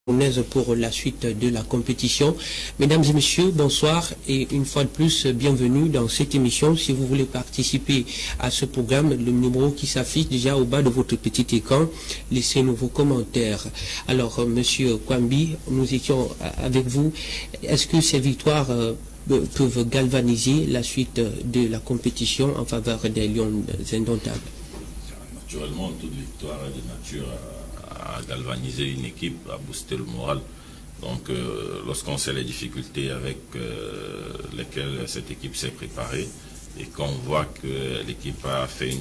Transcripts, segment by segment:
pour la suite de la compétition. Mesdames et messieurs, bonsoir et une fois de plus, bienvenue dans cette émission. Si vous voulez participer à ce programme, le numéro qui s'affiche déjà au bas de votre petit écran, laissez-nous vos commentaires. Alors, monsieur Kwambi, nous étions avec vous. Est-ce que ces victoires peuvent galvaniser la suite de la compétition en faveur des Lions indomptables? Naturellement, toute victoire est de nature à galvaniser une équipe, à booster le moral. Donc, lorsqu'on sait les difficultés avec lesquelles cette équipe s'est préparée et qu'on voit que l'équipe a fait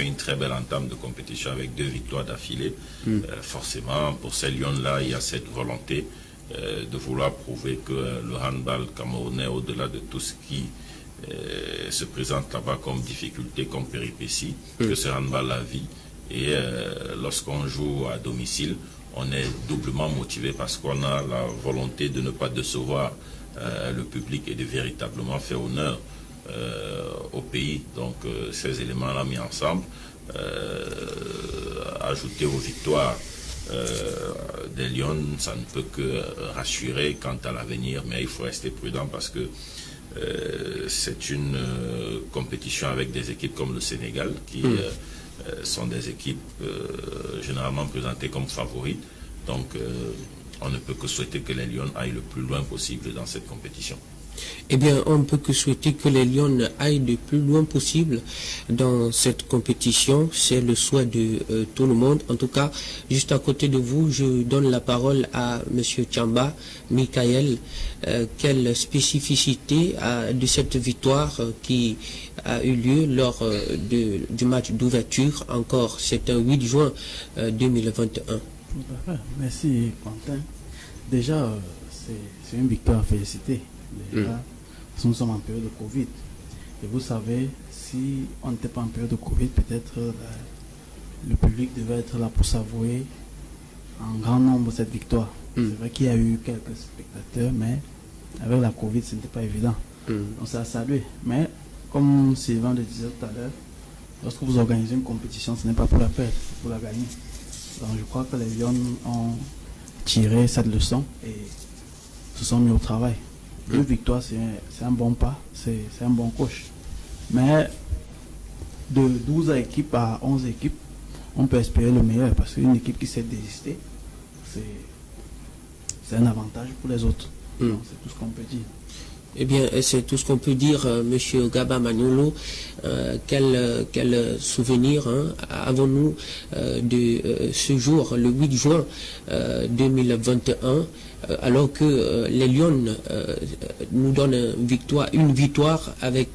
une très belle entame de compétition avec 2 victoires d'affilée, forcément, pour ces Lions-là, il y a cette volonté de vouloir prouver que le handball camerounais, au-delà de tout ce qui se présente là-bas comme difficulté, comme péripétie, que ce handball la vie. Et lorsqu'on joue à domicile, on est doublement motivé parce qu'on a la volonté de ne pas décevoir le public et de véritablement faire honneur au pays. Donc ces éléments-là mis ensemble, ajouter aux victoires des Lions, ça ne peut que rassurer quant à l'avenir, mais il faut rester prudent parce que c'est une compétition avec des équipes comme le Sénégal qui sont des équipes généralement présentées comme favorites. Donc on ne peut que souhaiter que les Lions aillent le plus loin possible dans cette compétition. Eh bien, on ne peut que souhaiter que les Lions aillent le plus loin possible dans cette compétition. C'est le souhait de tout le monde. En tout cas, juste à côté de vous, je donne la parole à M. Tchamba, Michael. Quelle spécificité de cette victoire qui a eu lieu lors du match d'ouverture? Encore, c'est un 8 juin 2021. Merci, Quentin. Déjà, c'est une victoire à féliciter. Déjà, nous sommes en période de Covid. Et vous savez, si on n'était pas en période de Covid, peut-être le public devait être là pour savourer en grand nombre cette victoire. C'est vrai qu'il y a eu quelques spectateurs, mais avec la Covid, ce n'était pas évident. Donc c'est à saluer. Mais comme Sylvain le disait tout à l'heure, lorsque vous organisez une compétition, ce n'est pas pour la perdre, c'est pour la gagner. Donc je crois que les Lions ont tiré cette leçon et se sont mis au travail. 2 victoires, c'est un bon pas, c'est un bon coach. Mais de 12 équipes à 11 équipes, on peut espérer le meilleur parce qu'une équipe qui s'est désistée, c'est un avantage pour les autres. C'est tout ce qu'on peut dire. Eh bien, c'est tout ce qu'on peut dire, Monsieur Gaba Maniolo. Quel souvenir avons-nous de ce jour, le 8 juin 2021, alors que les Lions nous donnent une victoire avec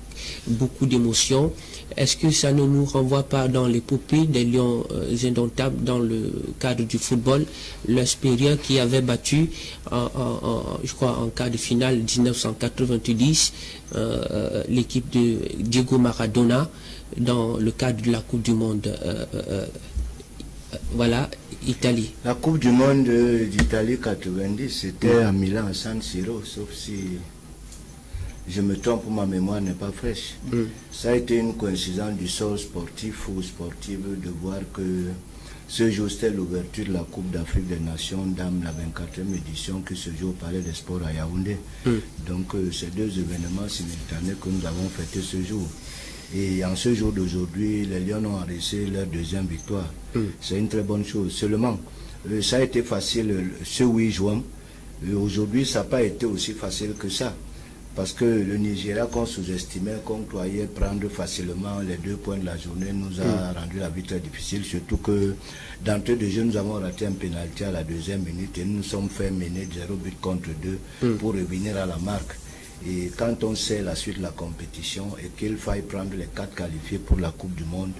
beaucoup d'émotions? Est-ce que ça ne nous renvoie pas dans l'épopée des Lions indomptables dans le cadre du football, l'Hespéria qui avait battu, je crois, en quart de finale 1990, l'équipe de Diego Maradona dans le cadre de la Coupe du Monde voilà, Italie. La Coupe du Monde d'Italie 90, c'était à Milan, à San Siro, sauf si je me trompe, ma mémoire n'est pas fraîche. Ça a été une coïncidence du sort sportif ou sportive de voir que ce jour c'était l'ouverture de la Coupe d'Afrique des Nations, dame la 24e édition qui se joue au Palais des Sports à Yaoundé. Donc c'est 2 événements simultanés que nous avons fêté ce jour. Et en ce jour d'aujourd'hui, les Lions ont enregistré leur 2e victoire. C'est une très bonne chose. Seulement, ça a été facile ce 8 juin. Aujourd'hui, ça n'a pas été aussi facile que ça. Parce que le Nigeria qu'on sous-estimait, qu'on croyait prendre facilement les 2 points de la journée, nous a rendu la vie très difficile. Surtout que d'entrée de jeu, nous avons raté un pénalty à la 2e minute et nous nous sommes fait mener 0 but contre 2 pour revenir à la marque. Et quand on sait la suite de la compétition et qu'il faille prendre les 4 qualifiés pour la Coupe du Monde,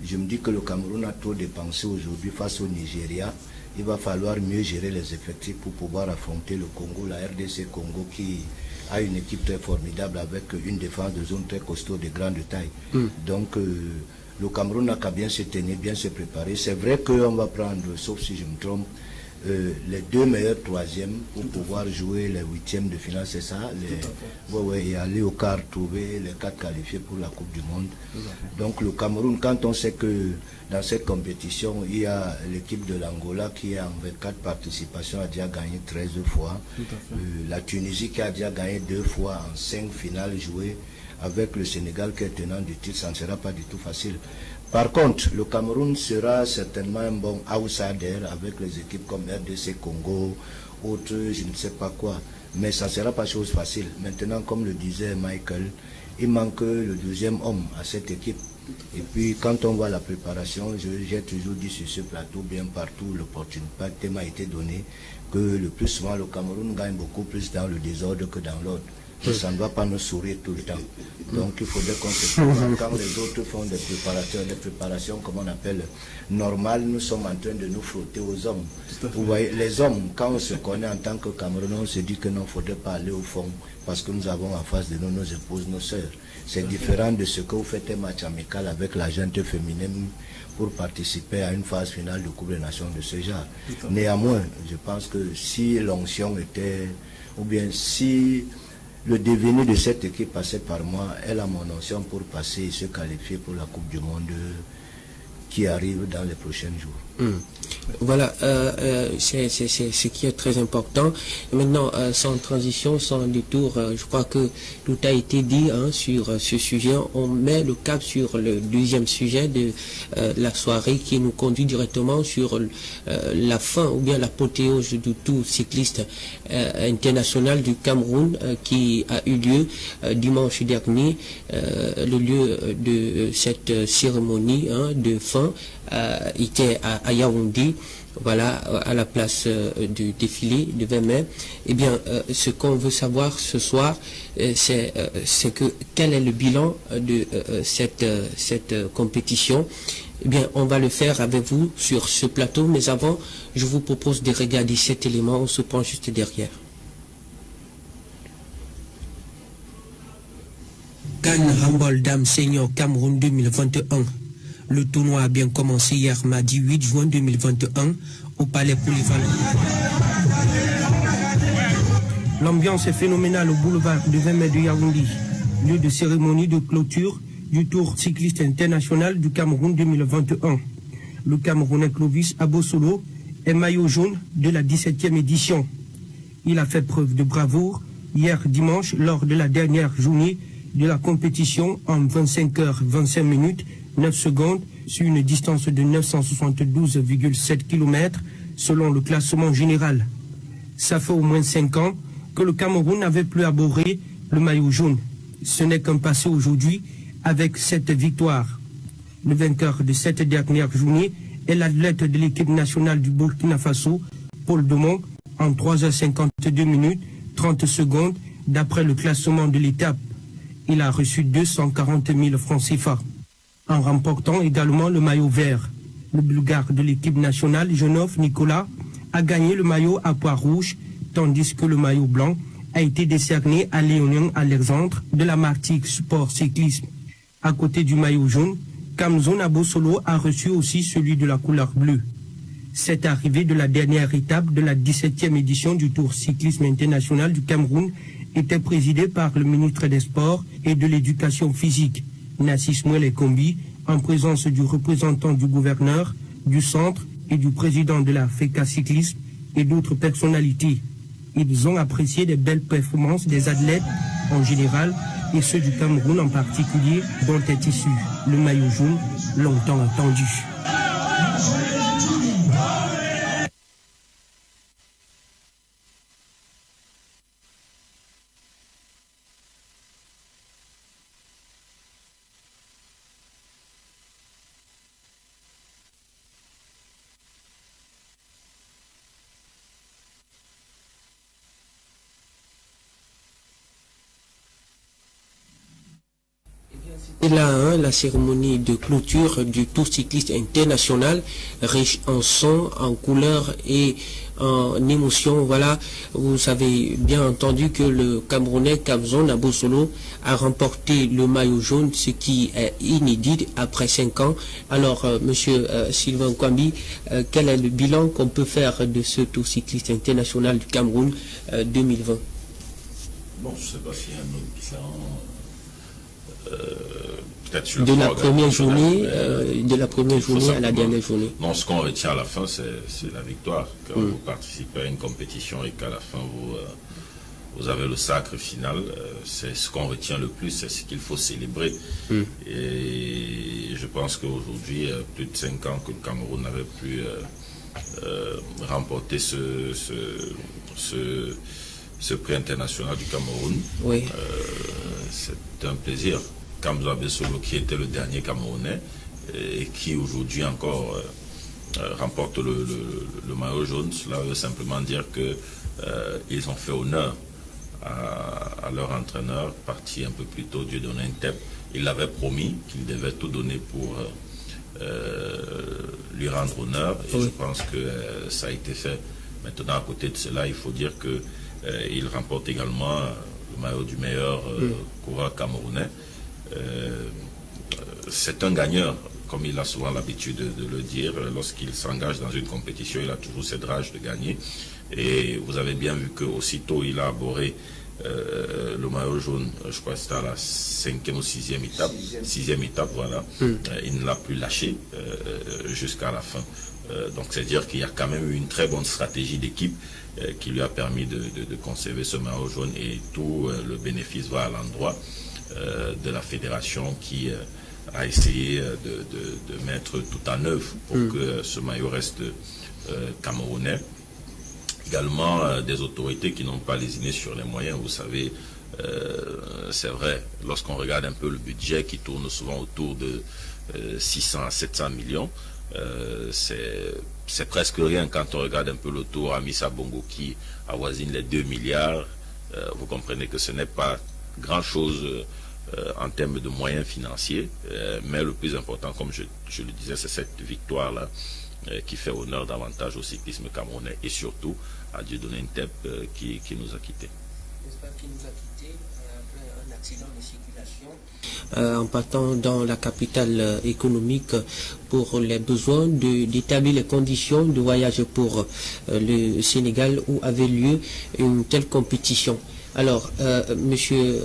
je me dis que le Cameroun a trop dépensé aujourd'hui face au Nigeria. Il va falloir mieux gérer les effectifs pour pouvoir affronter le Congo, la RDC Congo qui a une équipe très formidable avec une défense de zone très costaud de grande taille. Donc le Cameroun n'a qu'à bien se tenir, bien se préparer. C'est vrai qu'on va prendre, sauf si je me trompe, les 2 meilleurs troisièmes pour pouvoir jouer les 8e de finale, c'est ça, et aller au quart, trouver les 4 qualifiés pour la Coupe du Monde. Donc le Cameroun, quand on sait que dans cette compétition, il y a l'équipe de l'Angola qui en 24 participations a déjà gagné 13 fois, la Tunisie qui a déjà gagné 2 fois en 5 finales jouées, avec le Sénégal qui est tenant du titre, ça ne sera pas du tout facile. Par contre, le Cameroun sera certainement un bon outsider avec les équipes comme RDC Congo, autres, je ne sais pas quoi. Mais ça ne sera pas chose facile. Maintenant, comme le disait Michael, il manque le 2e homme à cette équipe. Et puis, quand on voit la préparation, j'ai toujours dit sur ce plateau, bien partout, l'opportunité m'a été donnée que le plus souvent, le Cameroun gagne beaucoup plus dans le désordre que dans l'ordre. Et ça ne doit pas nous sourire tout le temps. Donc il faudrait qu'on se prépare. Quand les autres font des préparations, comme on appelle, normales, nous sommes en train de nous frotter aux hommes. Vous voyez, les hommes, quand on se connaît en tant que Camerounais, on se dit que non, il ne faudrait pas aller au fond, parce que nous avons en face de nous nos épouses, nos sœurs. C'est différent de ce que vous faites un match amical avec la gente féminine pour participer à une phase finale de Coupe des Nations de ce genre. Néanmoins, je pense que si l'onction était, ou bien si le devenir de cette équipe passait par moi, elle a mon onction pour passer et se qualifier pour la Coupe du Monde qui arrive dans les prochains jours. Voilà, c'est ce qui est très important. Maintenant, sans transition, sans détour, je crois que tout a été dit sur ce sujet. On met le cap sur le 2e sujet de la soirée qui nous conduit directement sur la fin ou bien l'apothéose du tour cycliste international du Cameroun qui a eu lieu dimanche dernier. Le lieu de cette cérémonie de fin était à Yaoundé. Voilà, à la place du défilé de 20 mai. Eh bien, ce qu'on veut savoir ce soir, c'est que quel est le bilan de cette compétition. Eh bien, on va le faire avec vous sur ce plateau, mais avant, je vous propose de regarder cet élément. On se prend juste derrière. Cannes Handball Dame Senior Cameroun 2021. Le tournoi a bien commencé hier mardi 8 juin 2021 au Palais Polyvalent. L'ambiance est phénoménale au boulevard de 20 mai de Yaoundé, lieu de cérémonie de clôture du Tour cycliste international du Cameroun 2021. Le Camerounais Clovis Abosolo est maillot jaune de la 17e édition. Il a fait preuve de bravoure hier dimanche lors de la dernière journée de la compétition en 25 h 25 minutes 9 secondes sur une distance de 972,7 km selon le classement général. Ça fait au moins 5 ans que le Cameroun n'avait plus arboré le maillot jaune. Ce n'est qu'un passé aujourd'hui avec cette victoire. Le vainqueur de cette dernière journée est l'athlète de l'équipe nationale du Burkina Faso, Paul Domon, en 3 h 52 minutes 30 secondes d'après le classement de l'étape. Il a reçu 240 000 francs CFA. En remportant également le maillot vert. Le Bulgare de l'équipe nationale, Jonov Nicolas, a gagné le maillot à pois rouge, tandis que le maillot blanc a été décerné à Léonien Alexandre de la Martinique Sport Cyclisme. À côté du maillot jaune, Kamzon Abosolo a reçu aussi celui de la couleur bleue. Cette arrivée de la dernière étape de la 17e édition du Tour cyclisme international du Cameroun était présidée par le ministre des Sports et de l'Éducation physique, Nassis Mouele Kombi, en présence du représentant du gouverneur, du centre et du président de la FECA Cyclisme et d'autres personnalités. Ils ont apprécié les belles performances des athlètes en général et ceux du Cameroun en particulier dont est issu le maillot jaune longtemps attendu. Et là, matin la cérémonie de clôture du Tour cycliste international, riche en son, en couleurs et en émotions. Voilà, vous avez bien entendu que le Camerounais Kabzon Abosolo a remporté le maillot jaune, ce qui est inédit après 5 ans. Alors, monsieur Sylvain Kwambi, quel est le bilan qu'on peut faire de ce Tour cycliste international du Cameroun 2020? Bon, je ne sais pas s'il y a un autre bilan. De la première journée, à la dernière journée. Non, ce qu'on retient à la fin, c'est la victoire. Quand vous participez à une compétition et qu'à la fin, vous avez le sacre final, c'est ce qu'on retient le plus, c'est ce qu'il faut célébrer. Et je pense qu'aujourd'hui, plus de 5 ans que le Cameroun n'avait plus remporté ce prix international du Cameroun. Oui. C'est un plaisir. Kamzo Abesolo, qui était le dernier Camerounais et qui aujourd'hui encore remporte le maillot jaune, cela veut simplement dire qu'ils ont fait honneur à leur entraîneur, parti un peu plus tôt, Dieudonné Ntep. Il l'avait promis qu'il devait tout donner pour lui rendre honneur, et je pense que ça a été fait. Maintenant, à côté de cela, il faut dire qu'il remporte également le maillot du meilleur coureur camerounais. C'est un gagneur, comme il a souvent l'habitude de le dire. Lorsqu'il s'engage dans une compétition, il a toujours cette rage de gagner. Et vous avez bien vu qu'aussitôt il a abordé le maillot jaune, je crois que c'était à la 5e ou 6e étape, 6e étape, voilà. Il ne l'a plus lâché jusqu'à la fin. Donc c'est dire qu'il y a quand même eu une très bonne stratégie d'équipe qui lui a permis de conserver ce maillot jaune, et tout le bénéfice va à l'endroit de la fédération qui a essayé de mettre tout en œuvre pour que ce maillot reste camerounais. Également des autorités qui n'ont pas lésiné sur les moyens. Vous savez, c'est vrai, lorsqu'on regarde un peu le budget qui tourne souvent autour de 600 à 700 millions, c'est presque rien quand on regarde un peu le tour Amissa Bongo qui avoisine les 2 milliards. Vous comprenez que ce n'est pas grand-chose en termes de moyens financiers, mais le plus important, comme je le disais, c'est cette victoire-là qui fait honneur davantage au cyclisme camerounais et surtout à Dieudonné Ntep qui nous a quittés. J'espère qu'il nous a quittés après un accident de circulation en partant dans la capitale économique pour les besoins d'établir les conditions de voyage pour le Sénégal où avait lieu une telle compétition. Alors, monsieur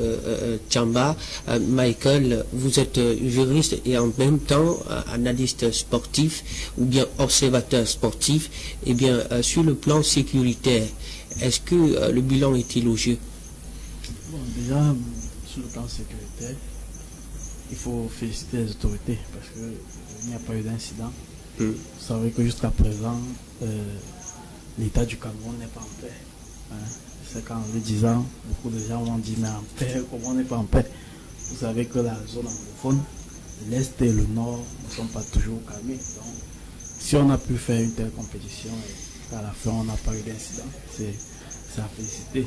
Tchamba, Michael, vous êtes juriste et en même temps analyste sportif ou bien observateur sportif. Eh bien, sur le plan sécuritaire, est-ce que le bilan est élogieux? Bon, déjà, sur le plan sécuritaire, il faut féliciter les autorités parce qu'il n'y a pas eu d'incident. Vous savez que jusqu'à présent, l'État du Cameroun n'est pas en paix. C'est qu'en le disant, beaucoup de gens vont dire, mais en paix, comment on n'est pas en paix? Vous savez que la zone anglophone, l'Est et le Nord ne sont pas toujours calmés. Donc, si on a pu faire une telle compétition et qu'à la fin on n'a pas eu d'incident, c'est à féliciter.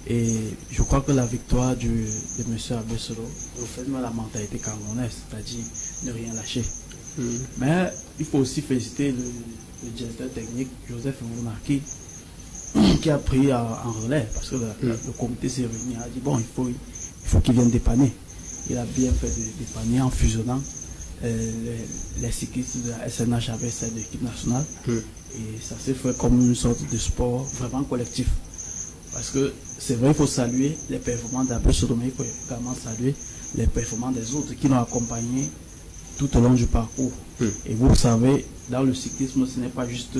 Et je crois que la victoire de M. Abesolo reflète la mentalité camerounaise, c'est-à-dire ne rien lâcher. Mais il faut aussi féliciter le directeur technique, Joseph Mounaki, qui a pris en relais, parce que le comité s'est réuni et a dit bon, il faut qu'il vienne dépanner. Il a bien fait de dépanner en fusionnant les cyclistes de la SNH avec celle de l'équipe nationale. Et ça s'est fait comme une sorte de sport vraiment collectif. Parce que c'est vrai, il faut saluer les performances d'Abesolo, mais il faut également saluer les performances des autres qui l'ont accompagné tout au long du parcours. Et vous savez, dans le cyclisme, ce n'est pas juste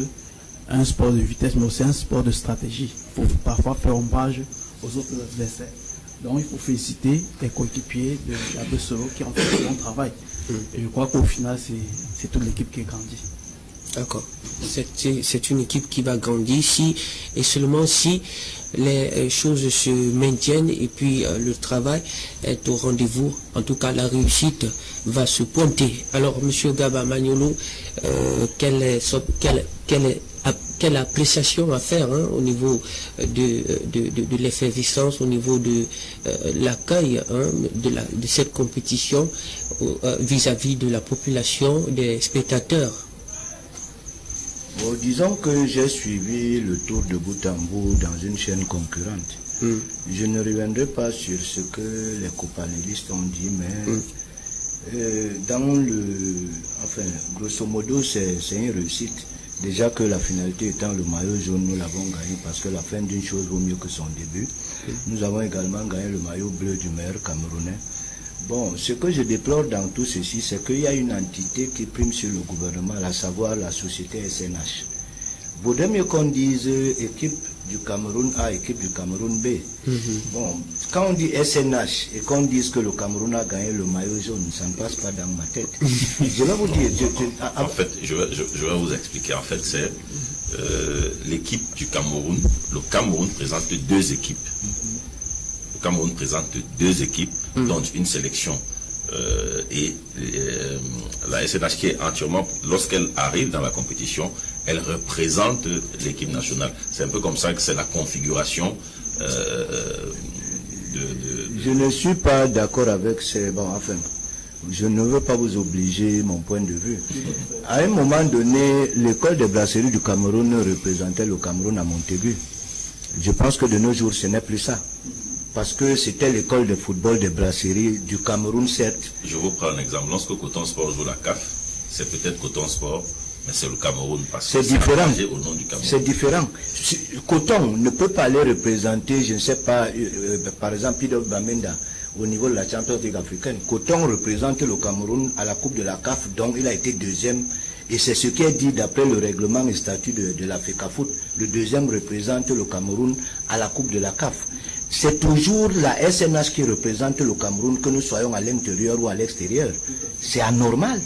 un sport de vitesse, mais aussi un sport de stratégie. Il faut parfois faire ombrage aux autres adversaires. Donc il faut féliciter les coéquipiers de Abesolo qui ont fait un bon travail. Et je crois qu'au final, c'est toute l'équipe qui grandit. D'accord. C'est une équipe qui va grandir si et seulement si les choses se maintiennent et puis le travail est au rendez-vous. En tout cas, la réussite va se pointer. Alors, Monsieur Gaba Magnolo, quelle est quelle appréciation à faire au niveau de l'effervescence, au niveau de l'accueil de cette compétition vis-à-vis de la population, des spectateurs? Bon, disons que j'ai suivi le tour de bout en bout dans une chaîne concurrente. Je ne reviendrai pas sur ce que les copanélistes ont dit, mais grosso modo, c'est une réussite. Déjà que la finalité étant le maillot jaune, nous l'avons gagné parce que la fin d'une chose vaut mieux que son début. Nous avons également gagné le maillot bleu du meilleur Camerounais. Bon, ce que je déplore dans tout ceci, c'est qu'il y a une entité qui prime sur le gouvernement, à savoir la société SNH. Vaudrait mieux qu'on dise équipe du Cameroun A, équipe du Cameroun B. Bon, quand on dit SNH et qu'on dise que le Cameroun a gagné le maillot jaune, ça ne passe pas dans ma tête. Je vais vous dire... En fait, je vais vous expliquer. En fait, c'est l'équipe du Cameroun. Le Cameroun présente deux équipes. Le Cameroun présente deux équipes, dont une sélection. Et la SNH qui est entièrement, lorsqu'elle arrive dans la compétition, elle représente l'équipe nationale. C'est un peu comme ça que c'est la configuration Je ne suis pas d'accord avec ces... Bon, enfin, je ne veux pas vous obliger mon point de vue. À un moment donné, l'école de brasserie du Cameroun représentait le Cameroun à Montaigu. Je pense que de nos jours, ce n'est plus ça. Parce que c'était l'école de football de brasserie du Cameroun, certes. Je vous prends un exemple. Lorsque Coton Sport joue la CAF, c'est peut-être Coton Sport, mais c'est le Cameroun. Parce que c'est différent. Au nom du Cameroun. C'est différent. Coton ne peut pas aller représenter, je ne sais pas, par exemple, Pido Bamenda, au niveau de la Champions League africaine. Coton représente le Cameroun à la Coupe de la CAF, donc il a été deuxième. Et c'est ce qui est dit d'après le règlement et statut de la FECAFOOT. Le deuxième représente le Cameroun à la Coupe de la CAF. C'est toujours la SNH qui représente le Cameroun, que nous soyons à l'intérieur ou à l'extérieur. C'est anormal.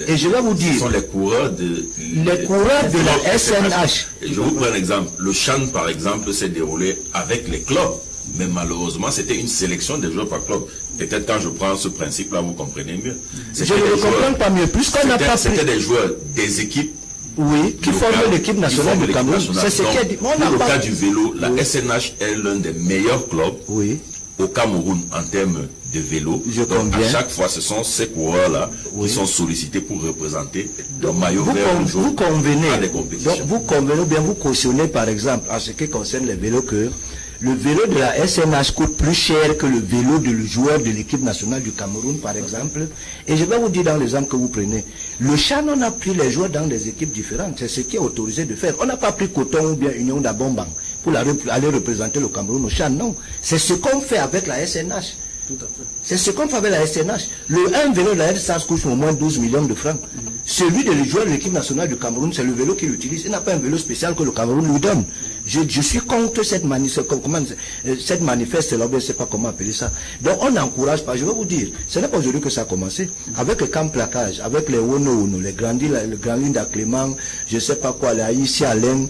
Et je vais vous dire, ce sont les coureurs de la SNH. Et je vous prends un exemple. Le CHAN, par exemple, s'est déroulé avec les clubs. Mais malheureusement, c'était une sélection des joueurs par club. Peut-être quand je prends ce principe-là, vous comprenez mieux. Je ne le comprends pas mieux. Puisqu'on n'a pas C'était des joueurs des équipes. Oui, qui forment l'équipe nationale du Cameroun. C'est ce qui est dit. Pour le cas du vélo, la SNH est l'un des meilleurs clubs au Cameroun en termes de vélo. Donc à chaque fois, ce sont ces coureurs-là qui sont sollicités pour représenter le maillot vert ou jaune à des compétitions. Donc vous convenez bien, vous cautionnez par exemple, en ce qui concerne les vélos, que le vélo de la SNH coûte plus cher que le vélo de le joueur de l'équipe nationale du Cameroun, par exemple. Et je vais vous dire dans l'exemple que vous prenez, le CHAN, on a pris les joueurs dans des équipes différentes. C'est ce qui est autorisé de faire. On n'a pas pris Coton ou bien Union d'Abomban pour aller représenter le Cameroun au CHAN. Non. C'est ce qu'on fait avec la SNH. C'est ce qu'on fait avec la SNH. Le 1 vélo de la SNH coûte au moins 12 millions de francs. Celui de le joueur de l'équipe nationale du Cameroun, c'est le vélo qu'il utilise. Il n'a pas un vélo spécial que le Cameroun lui donne. Je suis contre cette manifeste, là, je ne sais pas comment appeler ça. Donc on n'encourage pas, je vais vous dire, ce n'est pas aujourd'hui que ça a commencé. Avec le camp plaquage, avec les Wono, les grandes lignes d'Aclément, je ne sais pas quoi, les Haïti, Alain,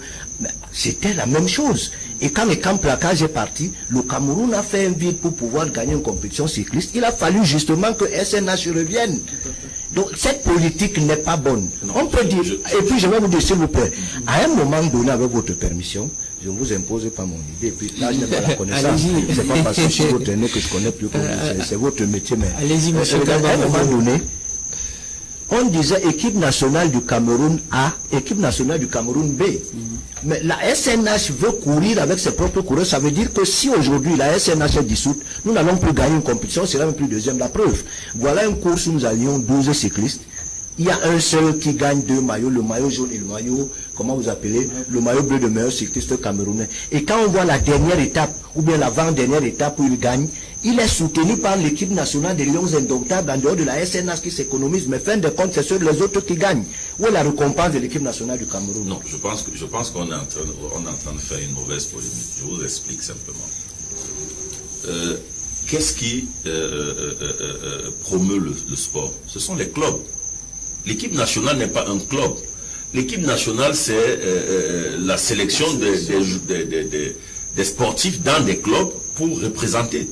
c'était la même chose. Et quand le camp plaquage est parti, le Cameroun a fait un vide pour pouvoir gagner une compétition cycliste. Il a fallu justement que SNH revienne. Donc cette politique n'est pas bonne. On peut dire, et puis je vais vous dire s'il vous plaît, à un moment donné, avec votre permission, je ne vous impose pas mon idée. Et puis là, je n'ai pas la connaissance. C'est pas parce que je suis votre aîné que je connais plus que vous. C'est votre métier. Mais allez-y, monsieur. À un moment donné, on disait équipe nationale du Cameroun A, équipe nationale du Cameroun B. Mais la SNH veut courir avec ses propres coureurs. Ça veut dire que si aujourd'hui la SNH est dissoute, nous n'allons plus gagner une compétition, c'est même plus deuxième. La preuve, voilà une course où nous allions 12 cyclistes. Il y a un seul qui gagne 2 maillots, le maillot jaune et le maillot, comment vous appelez, le maillot bleu de meilleur cycliste camerounais. Et quand on voit la dernière étape, ou bien l'avant-dernière étape où il gagne, il est soutenu par l'équipe nationale des Lions Indomptables en dehors de la SNH qui s'économise, mais fin de compte, c'est sur les autres qui gagnent. Où est la récompense de l'équipe nationale du Cameroun? Non, je pense qu'on est en train de faire une mauvaise polémique. Je vous explique simplement. Qu'est-ce qui promeut le sport? Ce sont les clubs. L'équipe nationale n'est pas un club. L'équipe nationale, c'est la sélection des sportifs dans des clubs pour représenter.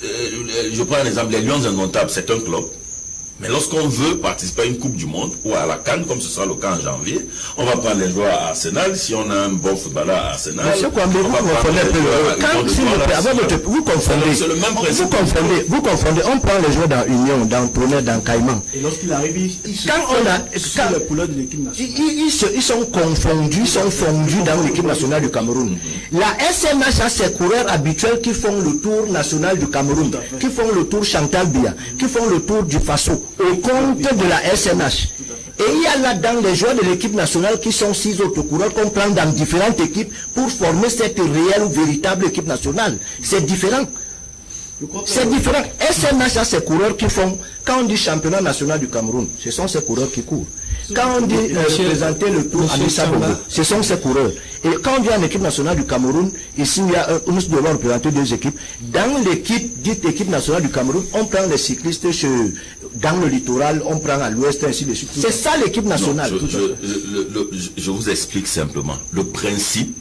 Je prends un exemple, les Lions Indomptables, c'est un club. Mais lorsqu'on veut participer à une Coupe du Monde ou à la CAN, comme ce sera le cas en janvier, on va prendre les joueurs à Arsenal. Si on a un bon footballeur à Arsenal, Monsieur Kwame, vous confondez. On prend les joueurs dans Union, dans Tonnerre, dans Caïman. Et lorsqu'il arrive, le poulet de l'équipe nationale. Ils sont confondus, ils sont fondus dans l'équipe nationale du Cameroun. La SMH a ses coureurs habituels qui font le tour national du Cameroun, qui font le tour Chantal Biya, qui font le tour du Faso, au compte de la SMH. Et il y a là-dedans les joueurs de l'équipe nationale qui sont 6 autres coureurs qu'on prend dans différentes équipes pour former cette réelle ou véritable équipe nationale. C'est différent. C'est différent. SMH a ses coureurs qui font, quand on dit championnat national du Cameroun, ce sont ces coureurs qui courent. Quand on dit représenter le tour à Missa Bongo, ce sont ces coureurs. Et quand on dit en équipe nationale du Cameroun, ici nous devons représenter 2 équipes. Dans l'équipe, dite équipe nationale du Cameroun, on prend les cyclistes dans le littoral, on prend à l'ouest, ainsi de suite. C'est ça l'équipe nationale. Je vous explique simplement. Le principe,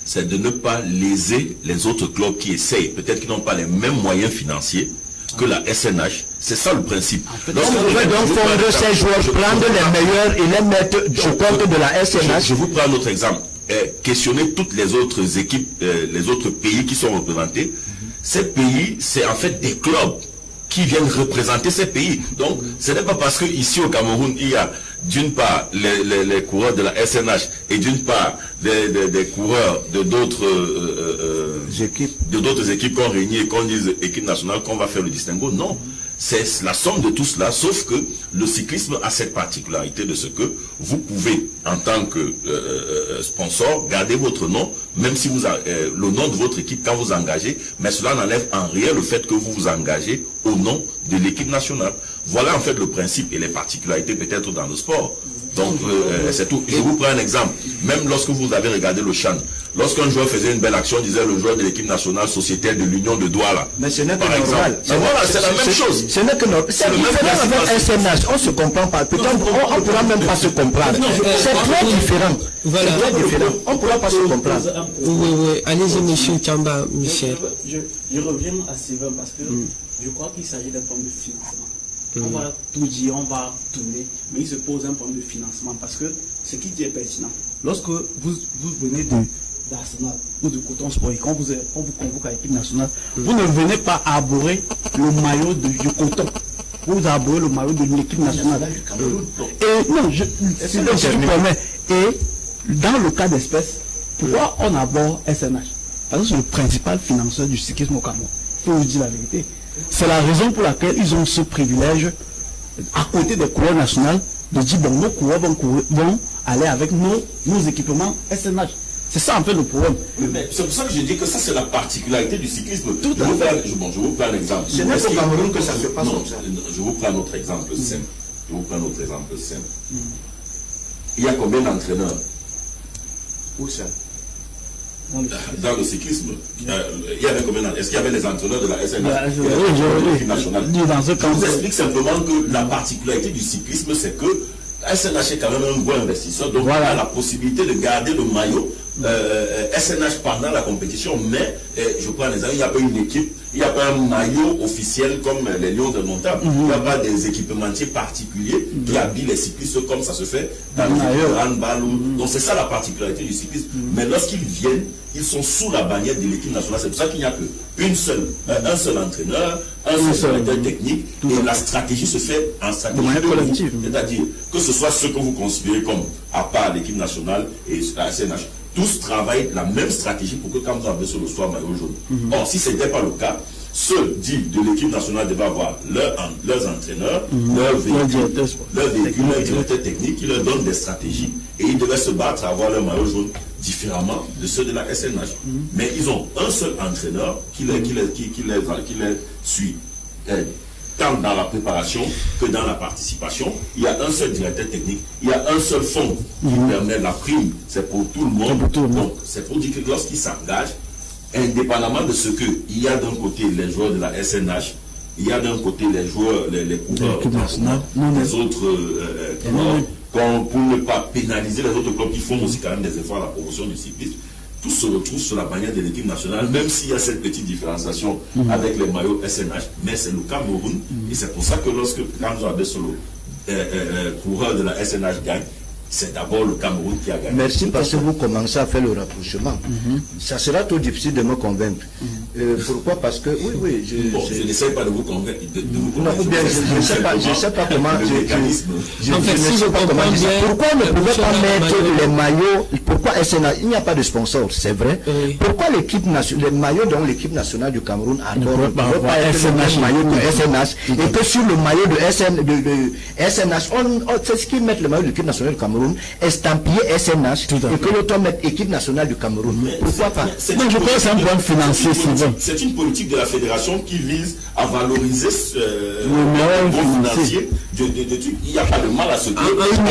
c'est de ne pas léser les autres clubs qui essayent, peut-être qu'ils n'ont pas les mêmes moyens financiers que la SNH. C'est ça le principe. On pouvait donc fondre ces joueurs, prendre les meilleurs et les mettre du compte de la SNH. Je vous prends un autre exemple. Questionner toutes les autres équipes, les autres pays qui sont représentés. Ces pays, c'est en fait des clubs qui viennent représenter ces pays. Donc, ce n'est pas parce qu'ici au Cameroun, il y a d'une part les coureurs de la SNH et d'une part des coureurs de d'autres équipes qu'on réunit et qu'on dise équipe nationale, qu'on va faire le distinguo. Non, c'est la somme de tout cela, sauf que le cyclisme a cette particularité de ce que vous pouvez, en tant que sponsor, garder votre nom, même si vous le nom de votre équipe quand vous engagez, mais cela n'enlève en rien le fait que vous vous engagez au nom de l'équipe nationale. Voilà en fait le principe et les particularités peut-être dans le sport. Donc c'est tout. Je vous prends un exemple. Même lorsque vous avez regardé le CHAN, lorsqu'un joueur faisait une belle action, on disait le joueur de l'équipe nationale sociétaire de l'Union de Douala. Mais ce n'est pas normal. Voilà, c'est la même chose. Ce n'est que normal. C'est différent avec SNH. On ne se comprend pas. Peut-être on ne pourra même pas se comprendre. C'est très différent. Voilà. C'est très différent. On ne pourra pas se comprendre. Oui. Allez-y, monsieur Tchamba, Michel. Je reviens à Sylvain parce que je crois qu'il s'agit d'un problème de financement. On va tout dire, on va tourner, mais il se pose un problème de financement parce que ce qui dit est pertinent. Lorsque vous venez d'Arsenal ou de Coton Sport et qu'on vous convoque à l'équipe nationale, vous ne venez pas arborer le maillot du Coton. Vous arborez le maillot de l'équipe nationale. Et non, je me permets. Et dans le cas d'espèce, pourquoi on aborde SNH? Parce que c'est le principal financeur du cyclisme au Cameroun. Il faut vous dire la vérité. C'est la raison pour laquelle ils ont ce privilège, à côté des coureurs nationaux, de dire bon, nos coureurs vont aller avec nos équipements SNH. C'est ça un peu le problème. Oui, mais c'est pour ça que je dis que ça c'est la particularité du cyclisme. Je vous prends un exemple. C'est même au Cameroun que ça se passe comme ça. Je vous prends un autre exemple simple. Il y a combien d'entraîneurs? Où ça? Dans le cyclisme, il y avait combien? Est-ce qu'il y avait les entraîneurs de la SNH nationale? Je vous explique simplement que la particularité du cyclisme, c'est que SNH est quand même un bon investisseur, donc voilà. On a la possibilité de garder le maillot SNH pendant la compétition, mais je prends les exemples, il n'y a pas une équipe, il n'y a pas un maillot officiel comme les Lions de Montagne, il n'y a pas des équipementiers particuliers qui habillent les cyclistes comme ça se fait dans le handball. Donc c'est ça la particularité du cyclisme. Mais lorsqu'ils viennent, ils sont sous la bannière de l'équipe nationale. C'est pour ça qu'il n'y a un seul entraîneur, un seul directeur technique, et la stratégie se fait en stratégie collective. C'est-à-dire que ce soit ce que vous considérez comme à part l'équipe nationale et la SNH. Tous travaillent la même stratégie pour que quand vous avez sur le soir maillot jaune. Or, si ce n'était pas le cas, ceux dits de l'équipe nationale devaient avoir leurs entraîneurs, leurs véhicules, leurs directeurs techniques qui leur donnent des stratégies et ils devaient se battre à avoir leur maillot jaune différemment de ceux de la SNH. Mais ils ont un seul entraîneur qui les suit. Tant dans la préparation que dans la participation, il y a un seul directeur technique, il y a un seul fonds qui permet la prime, c'est pour tout le monde. Donc, c'est pour dire que lorsqu'ils s'engagent, indépendamment de ce qu'il y a d'un côté les joueurs de la SNH, il y a d'un côté les joueurs, les coureurs des autres clubs, pour ne pas pénaliser les autres clubs qui font aussi quand même des efforts à la promotion du cyclisme, tous se retrouvent sur la bannière de l'équipe nationale, même s'il y a cette petite différenciation avec les maillots SNH, mais c'est le Cameroun, et c'est pour ça que lorsque Kamzo Abesolo, coureur de la SNH, gagne, c'est d'abord le Cameroun qui a gagné. Merci, parce que vous commencez à faire le rapprochement. Ça sera trop difficile de me convaincre. Pourquoi? Parce que, oui, je n'essaie pas de vous convaincre. Non, ou bien, je ne sais pas comment. Pourquoi on ne pouvait pas mettre les maillots? Pourquoi SNH? Il n'y a pas de sponsor, c'est vrai. Pourquoi les maillots dont l'équipe nationale du Cameroun adore ne peuvent pas être le même maillot que SNH, et que sur le maillot de SNH, c'est ce qu'ils mettent le maillot de l'équipe nationale du Cameroun estampillé SNH, et que l'autre mette équipe nationale du Cameroun. Pourquoi pas? Donc je pense que c'est un problème financier. C'est une politique de la fédération qui vise à valoriser le bon financier. Il n'y a pas de mal à ce que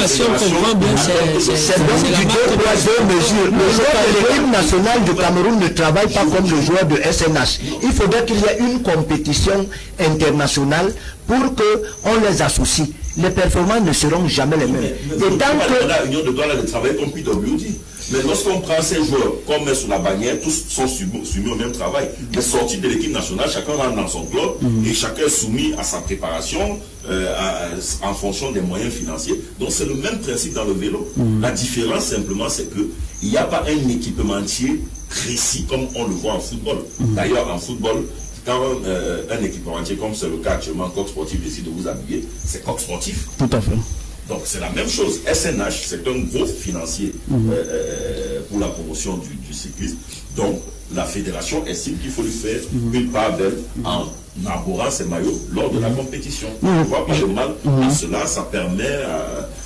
c'est donc du deux mesures. Le joueur de l'équipe nationale du Cameroun ne travaille pas comme le joueur de SNH. Il faudrait qu'il y ait une compétition internationale pour qu'on les associe. Les performances ne seront jamais les mêmes. Et tant que la Union de Douala de travail comme PWD. Mais lorsqu'on prend ces joueurs, qu'on met sous la bannière, tous sont soumis au même travail. Les sorties de l'équipe nationale, chacun rentre dans son club et chacun est soumis à sa préparation en fonction des moyens financiers. Donc c'est le même principe dans le vélo. La différence simplement, c'est qu'il n'y a pas un équipementier précis comme on le voit en football. D'ailleurs, en football, quand un équipementier, comme c'est le cas actuellement, Coq Sportif décide de vous habiller, c'est Coq Sportif. Tout à fait. Donc c'est la même chose. SNH, c'est un gros financier pour la promotion du cyclisme. Donc la fédération estime qu'il faut lui faire une part d'elle en arborant ses maillots lors de la compétition. Je ne vois pas de mal à cela. Ça permet,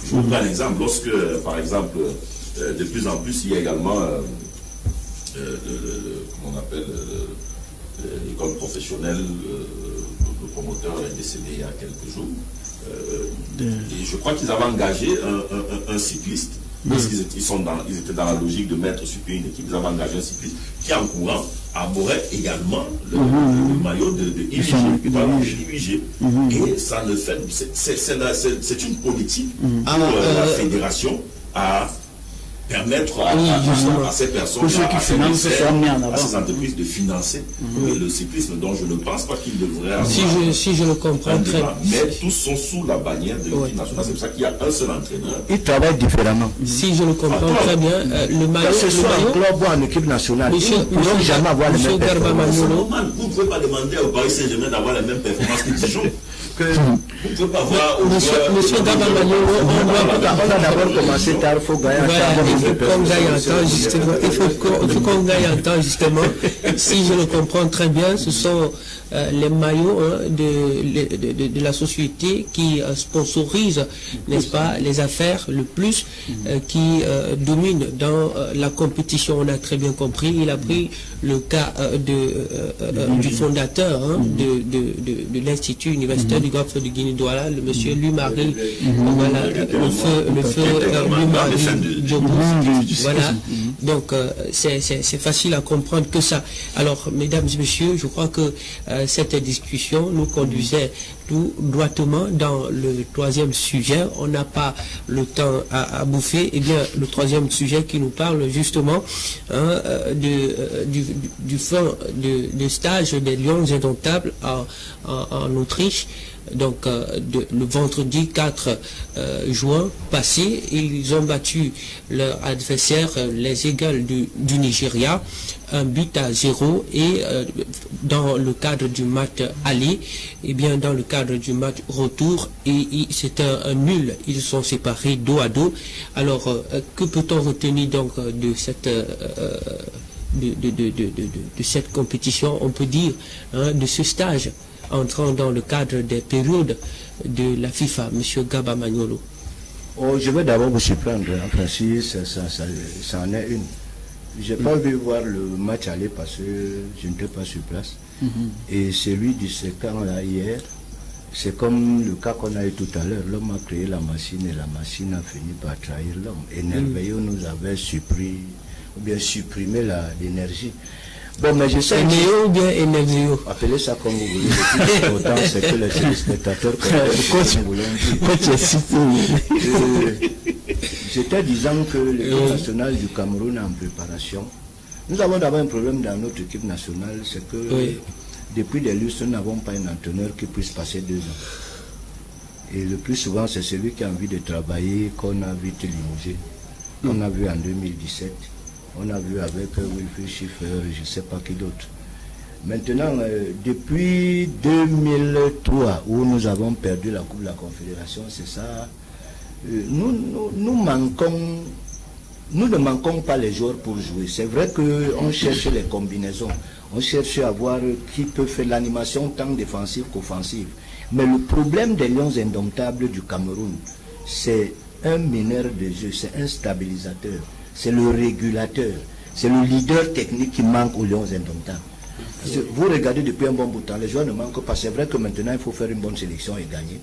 je vous prends un exemple, lorsque par exemple, de plus en plus, il y a également, comment on appelle, l'école professionnelle, le promoteur est décédé il y a quelques jours. Et je crois qu'ils avaient engagé un cycliste, parce qu'ils étaient dans la logique de mettre sur pied une équipe. Ils avaient engagé un cycliste qui, en courant, arborait également le maillot de IWG. Et ça ne fait. C'est une politique pour la fédération à permettre à ces personnes, à ces entreprises de financer le cyclisme, dont je ne pense pas qu'ils devraient avoir. Si je le comprends très bien. Mais tous sont sous la bannière de l'équipe nationale. C'est pour ça qu'il y a un seul entraîneur. Ils travaillent différemment. Si je le comprends très bien, le maillot. Que ce soit en club ou en équipe nationale, ils ne pourront jamais avoir les mêmes performances. C'est normal. Vous ne pouvez pas demander au Paris Saint-Germain d'avoir les mêmes performances que Dijon. Vous ne pouvez pas voir au Monsieur Gaba Magnolo, on a d'abord commencé tard, il faut gagner un temps. Il faut qu'on gagne en temps, justement. Si je le comprends très bien, ce sont les maillots de la société qui sponsorise, n'est-ce pas, les affaires le plus, qui domine dans la compétition. On a très bien compris. Il a pris le cas du fondateur de l'Institut universitaire du Golfe de Guinée-Douala, le monsieur Louis-Marie, voilà, le feu Louis-Marie Djobou. Voilà, donc c'est facile à comprendre que ça. Alors, mesdames et messieurs, je crois que cette discussion nous conduisait tout droitement dans le troisième sujet. On n'a pas le temps à bouffer. Eh bien, le troisième sujet qui nous parle justement du fin de stage des Lions Indomptables en Autriche. Donc le vendredi 4 juin passé, ils ont battu leur adversaire, les Eagles du Nigeria, 1-0, et dans le cadre du match aller, et bien dans le cadre du match retour, et c'est un nul. Ils sont séparés dos à dos. Alors que peut-on retenir donc de cette de cette compétition, on peut dire, de ce stage entrant dans le cadre des périodes de la FIFA, M. Gaba Magnolo? Je vais d'abord vous surprendre, en principe, ça en est une. Je n'ai pas vu voir le match aller parce que je n'étais pas sur place. Et celui du séquent là hier, c'est comme le cas qu'on a eu tout à l'heure. L'homme a créé la machine et la machine a fini par trahir l'homme. Énerveilleux nous avait supprimé l'énergie. Bon, mais je sais ou bien énergieux. Appelez ça comme vous voulez. Le plus important, c'est que les téléspectateurs j'étais disant que l'équipe nationale du Cameroun est en préparation Nous avons d'abord un problème dans notre équipe nationale, c'est que depuis des lustres, nous n'avons pas un entraîneur qui puisse passer 2 ans. Et le plus souvent, c'est celui qui a envie de travailler qu'on a vite limogé. On a vu en 2017, on a vu avec Wilfried Schiffer, je ne sais pas qui d'autre. Maintenant, depuis 2003, où nous avons perdu la Coupe de la Confédération, c'est ça. Nous ne manquons pas les joueurs pour jouer. C'est vrai qu'on cherche les combinaisons. On cherche à voir qui peut faire l'animation tant défensive qu'offensive. Mais le problème des Lions indomptables du Cameroun, c'est un mineur de jeu, c'est un stabilisateur, c'est le régulateur, c'est le leader technique qui manque aux Lions indomptables. Parce que vous regardez depuis un bon bout de temps, les joueurs ne manquent pas. C'est vrai que maintenant il faut faire une bonne sélection et gagner.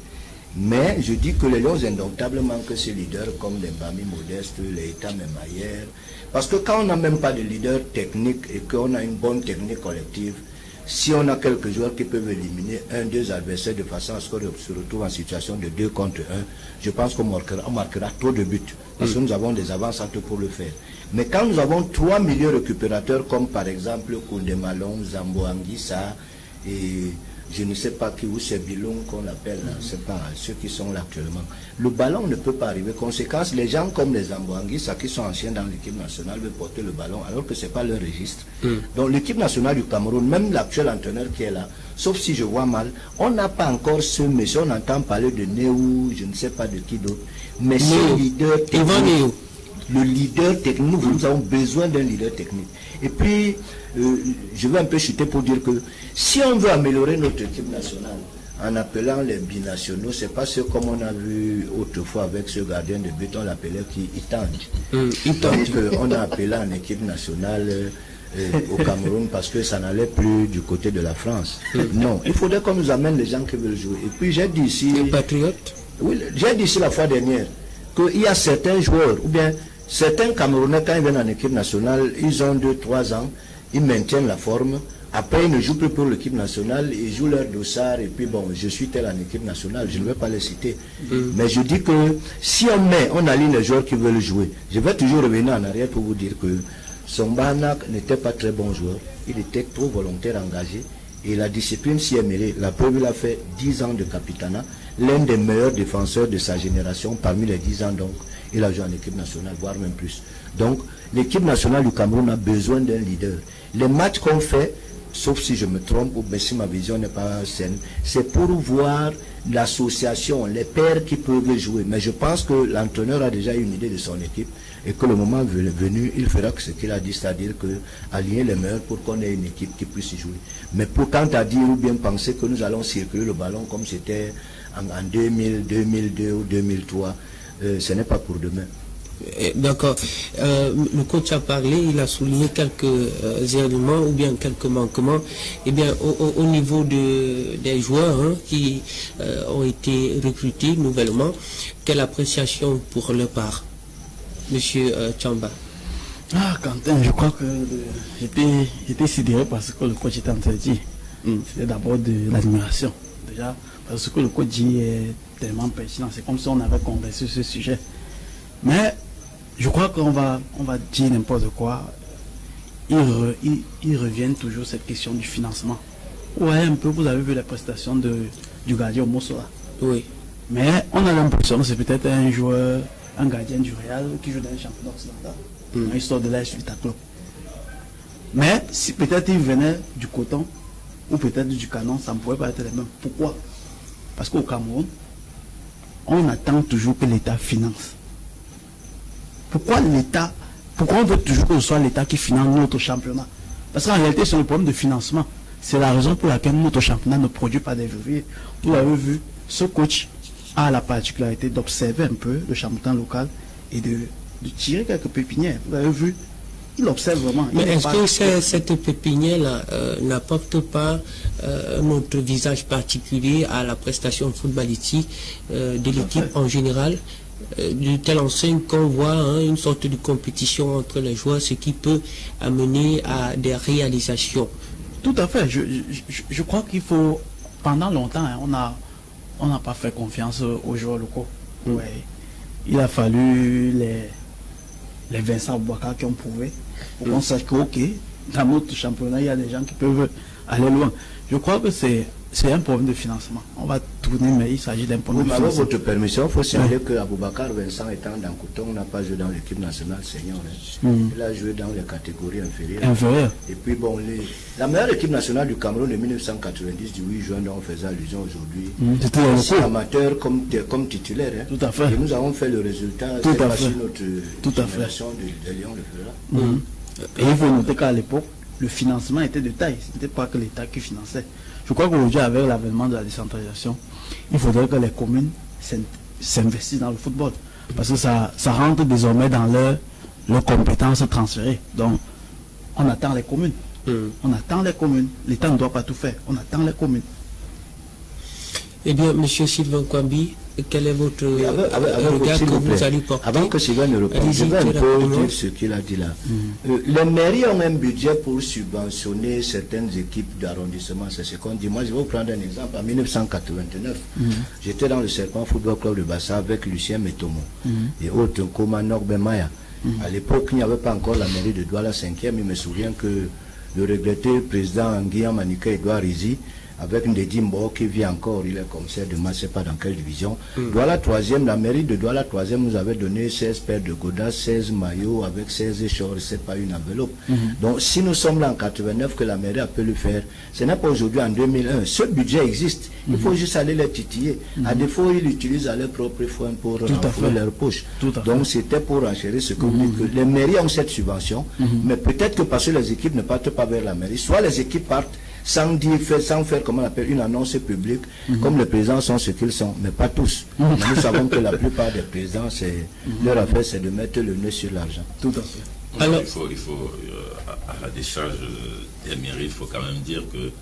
Mais je dis que les Lions indomptables manquent ces leaders comme les Bami Modeste, les États Memayer. Parce que quand on n'a même pas de leader technique et qu'on a une bonne technique collective, si on a quelques joueurs qui peuvent éliminer 1-2 adversaires de façon à ce qu'on se retrouve en situation de 2 contre 1, je pense qu'on marquera trop de buts. Parce que nous avons des avances pour le faire. Mais quand nous avons 3 milieux récupérateurs comme par exemple Koundemalon, Zambo Anguissa et je ne sais pas qui, ou c'est Bilong qu'on appelle, c'est pas ceux qui sont là actuellement. Le ballon ne peut pas arriver. Conséquence, les gens comme les Zambo Anguissa qui sont anciens dans l'équipe nationale veulent porter le ballon alors que ce n'est pas leur registre. Donc l'équipe nationale du Cameroun, même l'actuel entraîneur qui est là, sauf si je vois mal, on n'a pas encore ce monsieur, on entend parler de Néou, je ne sais pas de qui d'autre, mais ce leader technique. Le leader technique, nous avons besoin d'un leader technique. Et puis, je vais un peu chuter pour dire que si on veut améliorer notre équipe nationale en appelant les binationaux, c'est pas ce comme on a vu autrefois avec ce gardien de but, on l'appelait qui Itange. Donc on a appelé en équipe nationale au Cameroun parce que ça n'allait plus du côté de la France. Non, il faudrait qu'on nous amène les gens qui veulent jouer. Et puis j'ai dit ici... Les patriotes? Oui, j'ai dit ici la fois dernière qu'il y a certains joueurs, ou bien certains Camerounais, quand ils viennent en équipe nationale, ils ont 2-3 ans, ils maintiennent la forme. Après, ils ne jouent plus pour l'équipe nationale, ils jouent leur dossard, et puis bon, je suis tel en équipe nationale, je ne vais pas les citer. Mais je dis que si on aligne les joueurs qui veulent jouer, je vais toujours revenir en arrière pour vous dire que Sombanak n'était pas très bon joueur, il était trop volontaire, engagé, et la discipline s'y est mêlée. La preuve, il a fait 10 ans de capitana, l'un des meilleurs défenseurs de sa génération, parmi les 10 ans donc. Il a joué en équipe nationale, voire même plus. Donc, l'équipe nationale du Cameroun a besoin d'un leader. Les matchs qu'on fait, sauf si je me trompe ou si ma vision n'est pas saine, c'est pour voir l'association, les pairs qui peuvent jouer. Mais je pense que l'entraîneur a déjà une idée de son équipe et que le moment venu, il fera ce qu'il a dit, c'est-à-dire que aligner les meilleurs pour qu'on ait une équipe qui puisse jouer. Mais pour tant à dire ou bien penser que nous allons circuler le ballon comme c'était en 2000, 2002 ou 2003, ce n'est pas pour demain. D'accord. Le coach a parlé, il a souligné quelques éléments ou bien quelques manquements. Eh bien, au niveau des joueurs qui ont été recrutés nouvellement, quelle appréciation pour leur part, Monsieur Tchamba? Quentin, je crois que j'étais sidéré parce que le coach était en train de dire. C'était d'abord de l'admiration. Déjà, parce que le coach dit est tellement pertinent. C'est comme si on avait conversé sur ce sujet. Mais je crois qu'on va dire n'importe quoi. Ils reviennent toujours cette question du financement. Ouais, un peu, vous avez vu les prestations du gardien Mossola. Oui. Mais on a l'impression que c'est peut-être un joueur, un gardien du Real qui joue dans le championnat occidental. Il sort de l'Est du club. Mais si peut-être il venait du Coton ou peut-être du Canon, ça ne pourrait pas être le même. Pourquoi? Parce qu'au Cameroun, on attend toujours que l'État finance. Pourquoi on veut toujours que ce soit l'État qui finance notre championnat? Parce qu'en réalité, c'est le problème de financement. C'est la raison pour laquelle notre championnat ne produit pas des joueurs. Vous l'avez vu, ce coach a la particularité d'observer un peu le championnat local et de tirer quelques pépinières. Vous l'avez vu, il observe vraiment. Mais est-ce que cette pépinière-là n'apporte pas un autre visage particulier à la prestation footballistique de l'équipe en général, de telle enseigne qu'on voit une sorte de compétition entre les joueurs, ce qui peut amener à des réalisations? Tout à fait. Je crois qu'il faut, pendant longtemps, on n'a pas fait confiance aux joueurs locaux. Ouais. Il a fallu les Vincent Boubacar qui ont prouvé, pour qu'on sache que, ok, dans notre championnat, il y a des gens qui peuvent aller loin. Je crois que c'est un problème de financement. On va tourner, mais il s'agit d'un problème de avec financement. votre permission, il faut signaler que Aboubacar Vincent étant dans Coton n'a pas joué dans l'équipe nationale senior. Il a joué dans les catégories inférieures. Et puis bon, la meilleure équipe nationale du Cameroun de 1990, du 8 juin, dont on faisait allusion aujourd'hui, C'était aussi amateur comme titulaire. Hein. Tout à fait. Et nous avons fait le résultat, Tout à pas fait. sur notre génération de Léon Le Fera. Et il faut noter qu'à l'époque, le financement était de taille. Ce n'était pas que l'État qui finançait. Je crois qu'aujourd'hui, avec l'avènement de la décentralisation, il faudrait que les communes s'investissent dans le football. Parce que ça rentre désormais dans leurs compétences transférées. Donc, on attend les communes. On attend les communes. L'État ne doit pas tout faire. On attend les communes. Eh bien, M. Sylvain Kwambi, quel est votre regard que vous allez porter? Avant que Sylvain ne réponde, je vais un peu dire ce qu'il a dit là. Les mairies ont un budget pour subventionner certaines équipes d'arrondissement. C'est ce qu'on dit. Moi, je vais vous prendre un exemple. En 1989, j'étais dans le Serpent Football Club de Bassa avec Lucien Metomo et autres comme Norben Maya. À l'époque, il n'y avait pas encore la mairie de Douala 5e. Il me souvient que le regretté président Guillaume Manika Edouard Rizi, avec Ndedi Mbo qui vit encore, il est commissaire de masse, je ne sais pas dans quelle division. Douala 3e, la mairie de Douala 3e nous avait donné 16 paires de godasses, 16 maillots avec 16 shorts, ce n'est pas une enveloppe. Donc si nous sommes là en 89 que la mairie a pu le faire, ce n'est pas aujourd'hui en 2001. Ce budget existe, il faut juste aller les titiller. À défaut, ils l'utilisent à leur propre foin pour renflouer leur poche. Donc c'était pour enchérir ce que vous dites, que les mairies ont cette subvention, mais peut-être que parce que les équipes ne partent pas vers la mairie, soit les équipes partent sans faire, comment on appelle, une annonce publique, comme les présidents sont ce qu'ils sont, mais pas tous. Mais nous savons que la plupart des présidents, leur affaire, c'est de mettre le nez sur l'argent. Tout à fait. Alors, il faut à la décharge des mairies, il faut quand même dire que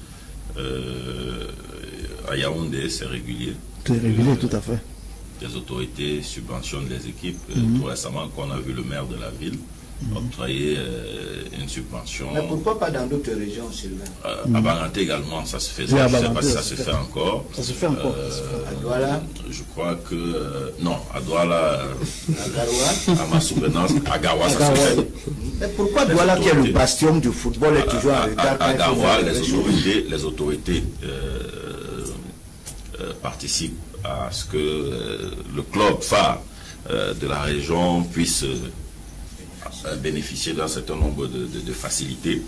à Yaoundé, c'est régulier. C'est régulier, tout à fait. Les autorités subventionnent les équipes. Tout récemment, qu'on a vu le maire de la ville octroyer une subvention. Mais pourquoi pas dans d'autres régions, Sylvain? À Banganté également, ça se faisait. Oui, je ne sais pas si ça se fait encore. Ça se fait encore. À Douala? Je crois que... non, à Douala... À Garoua? À ma souvenance, à Garoua, ça se fait. Mais pourquoi Douala, qui est le bastion du football, est toujours en retard? À Garoua, les autorités participent à ce que le club phare de la région puisse bénéficier d'un certain nombre de facilités.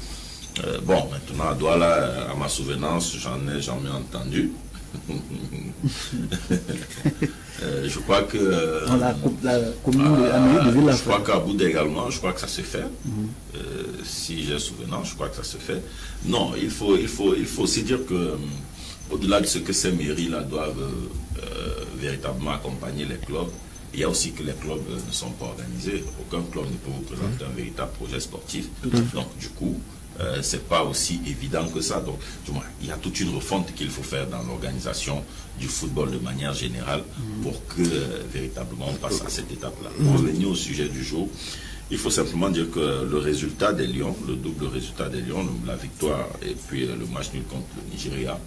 Bon, maintenant, à Douala, à ma souvenance, j'en ai jamais entendu. Je crois que... je crois qu'à Bouddha également, je crois que ça se fait. Si j'ai souvenance, je crois que ça se fait. Non, il faut aussi dire que au-delà de ce que ces mairies-là doivent véritablement accompagner les clubs, il y a aussi que les clubs ne sont pas organisés. Aucun club ne peut vous présenter un véritable projet sportif. Donc, du coup, c'est pas aussi évident que ça. Donc, il y a toute une refonte qu'il faut faire dans l'organisation du football de manière générale pour que véritablement on passe à cette étape-là. Pour revenir au sujet du jour, il faut simplement dire que le résultat des Lions, le double résultat des Lions, la victoire et puis le match nul contre le Nigeria,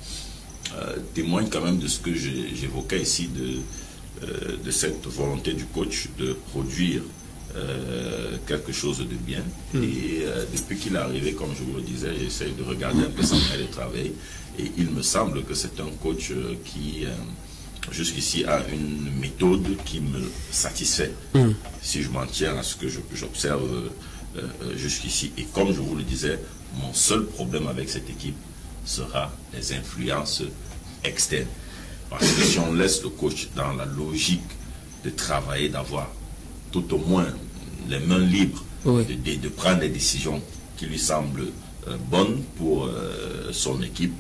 témoigne quand même de ce que j'évoquais ici, de cette volonté du coach de produire quelque chose de bien. Et depuis qu'il est arrivé, comme je vous le disais, j'essaie de regarder un peu sa manière de travail. Et il me semble que c'est un coach qui, jusqu'ici, a une méthode qui me satisfait. Si je m'en tiens à ce que j'observe jusqu'ici. Et comme je vous le disais, mon seul problème avec cette équipe sera les influences externes. Parce que si on laisse le coach dans la logique de travailler, d'avoir tout au moins les mains libres, de prendre des décisions qui lui semblent bonnes pour son équipe,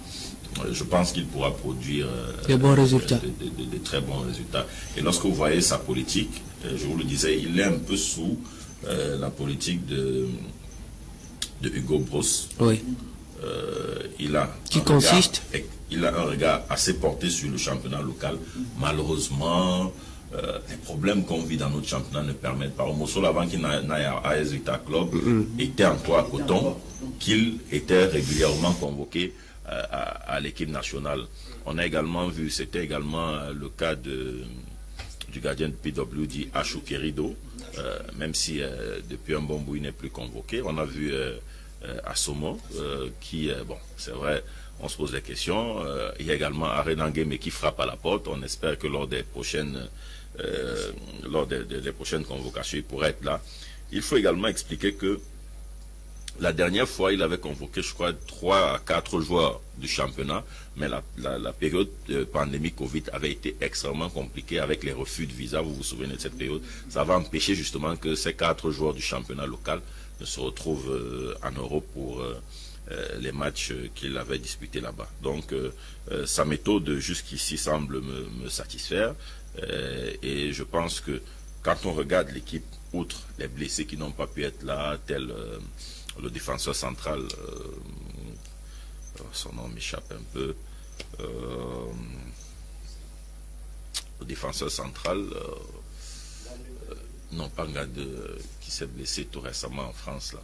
je pense qu'il pourra produire de bons résultats. De très bons résultats. Et lorsque vous voyez sa politique, je vous le disais, il est un peu sous la politique de Hugo Bross. Oui. Il a un regard assez porté sur le championnat local. Malheureusement, les problèmes qu'on vit dans notre championnat ne permettent pas. Au Mossol, avant qu'il n'aille à AS Vita Club, était encore à Coton, qu'il était régulièrement convoqué à l'équipe nationale. On a également vu, c'était également le cas du du gardien de PWD, Achou Kerido, même si depuis un bon bout il n'est plus convoqué. On a vu Asomo, qui, bon, c'est vrai, on se pose des questions. Il y a également Arenan Game qui frappe à la porte. On espère que lors des prochaines convocations, il pourrait être là. Il faut également expliquer que la dernière fois, il avait convoqué, je crois, 3 à 4 joueurs du championnat, mais la période de pandémie Covid avait été extrêmement compliquée avec les refus de visa. Vous vous souvenez de cette période? Ça va empêcher justement que ces 4 joueurs du championnat local ne se retrouvent en Europe pour les matchs qu'il avait disputés là-bas. Donc, sa méthode jusqu'ici semble me satisfaire. Et je pense que quand on regarde l'équipe, outre les blessés qui n'ont pas pu être là, tel le défenseur central, son nom m'échappe un peu, le défenseur central, non pas Ngade, qui s'est blessé tout récemment en France là.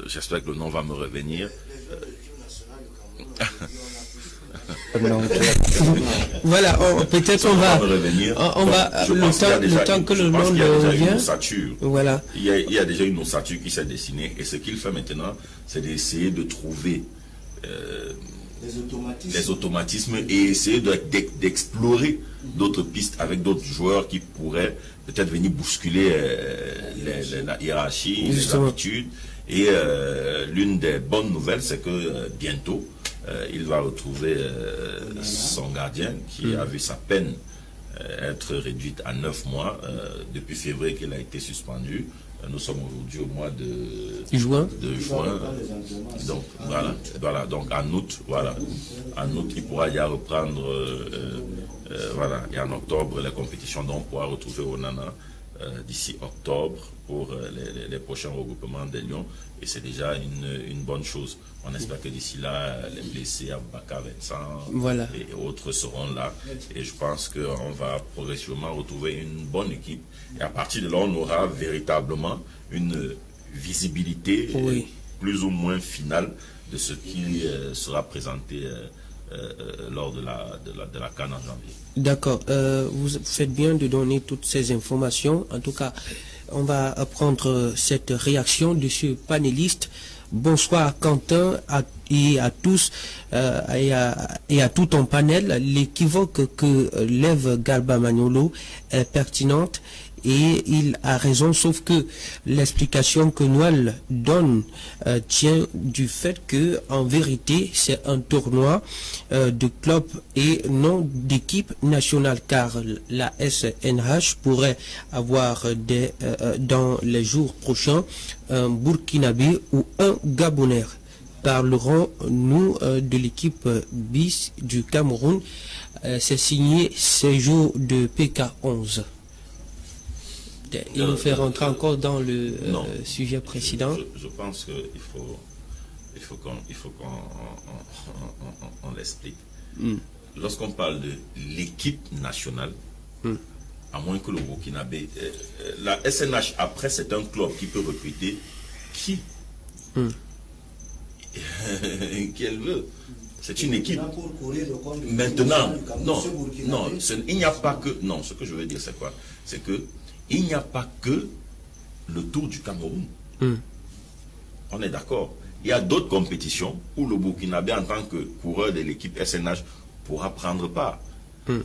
J'espère que le nom va me revenir. Voilà, peut-être on va le temps que le nom revient. Voilà. Il y a déjà une ossature qui s'est dessinée, et ce qu'il fait maintenant, c'est d'essayer de trouver les automatismes et essayer d'explorer d'autres pistes avec d'autres joueurs qui pourraient peut-être venir bousculer la hiérarchie, les habitudes. Et l'une des bonnes nouvelles, c'est que bientôt, il va retrouver son gardien qui a vu sa peine être réduite à 9 mois depuis février qu'il a été suspendu. Nous sommes aujourd'hui au mois de juin. Donc voilà, donc en août, il pourra y reprendre voilà, et en octobre les compétitions, donc on pourra retrouver Onana d'ici octobre pour les prochains regroupements des Lions, et c'est déjà une bonne chose. On espère que d'ici là, les blessés, Aboubakar, Vincent et autres seront là, et je pense qu'on va progressivement retrouver une bonne équipe, et à partir de là, on aura véritablement une visibilité plus ou moins finale de ce qui sera présenté lors de la CAN en janvier. D'accord. Vous faites bien de donner toutes ces informations. En tout cas, on va prendre cette réaction de ce panéliste. Bonsoir Quentin et à tous et à tout ton panel. L'équivoque que lève Garba Magnolo est pertinente. Et il a raison, sauf que l'explication que Noël donne tient du fait que, en vérité, c'est un tournoi de club et non d'équipe nationale, car la SNH pourrait avoir dans les jours prochains un Burkinabé ou un Gabonais. Parlerons-nous de l'équipe BIS du Cameroun? C'est signé Séjour de PK11. Il nous fait rentrer encore dans le sujet précédent. Je pense qu'il faut qu'on l'explique. Lorsqu'on parle de l'équipe nationale, à moins que le Burkinabé, la SNH après c'est un club qui peut recruter qui qu'elle veut. C'est une équipe. Maintenant, il n'y a pas que. Non, ce que je veux dire, c'est quoi? C'est que il n'y a pas que le Tour du Cameroun. On est d'accord. Il y a d'autres compétitions où le Burkinabé, en tant que coureur de l'équipe SNH, pourra prendre part.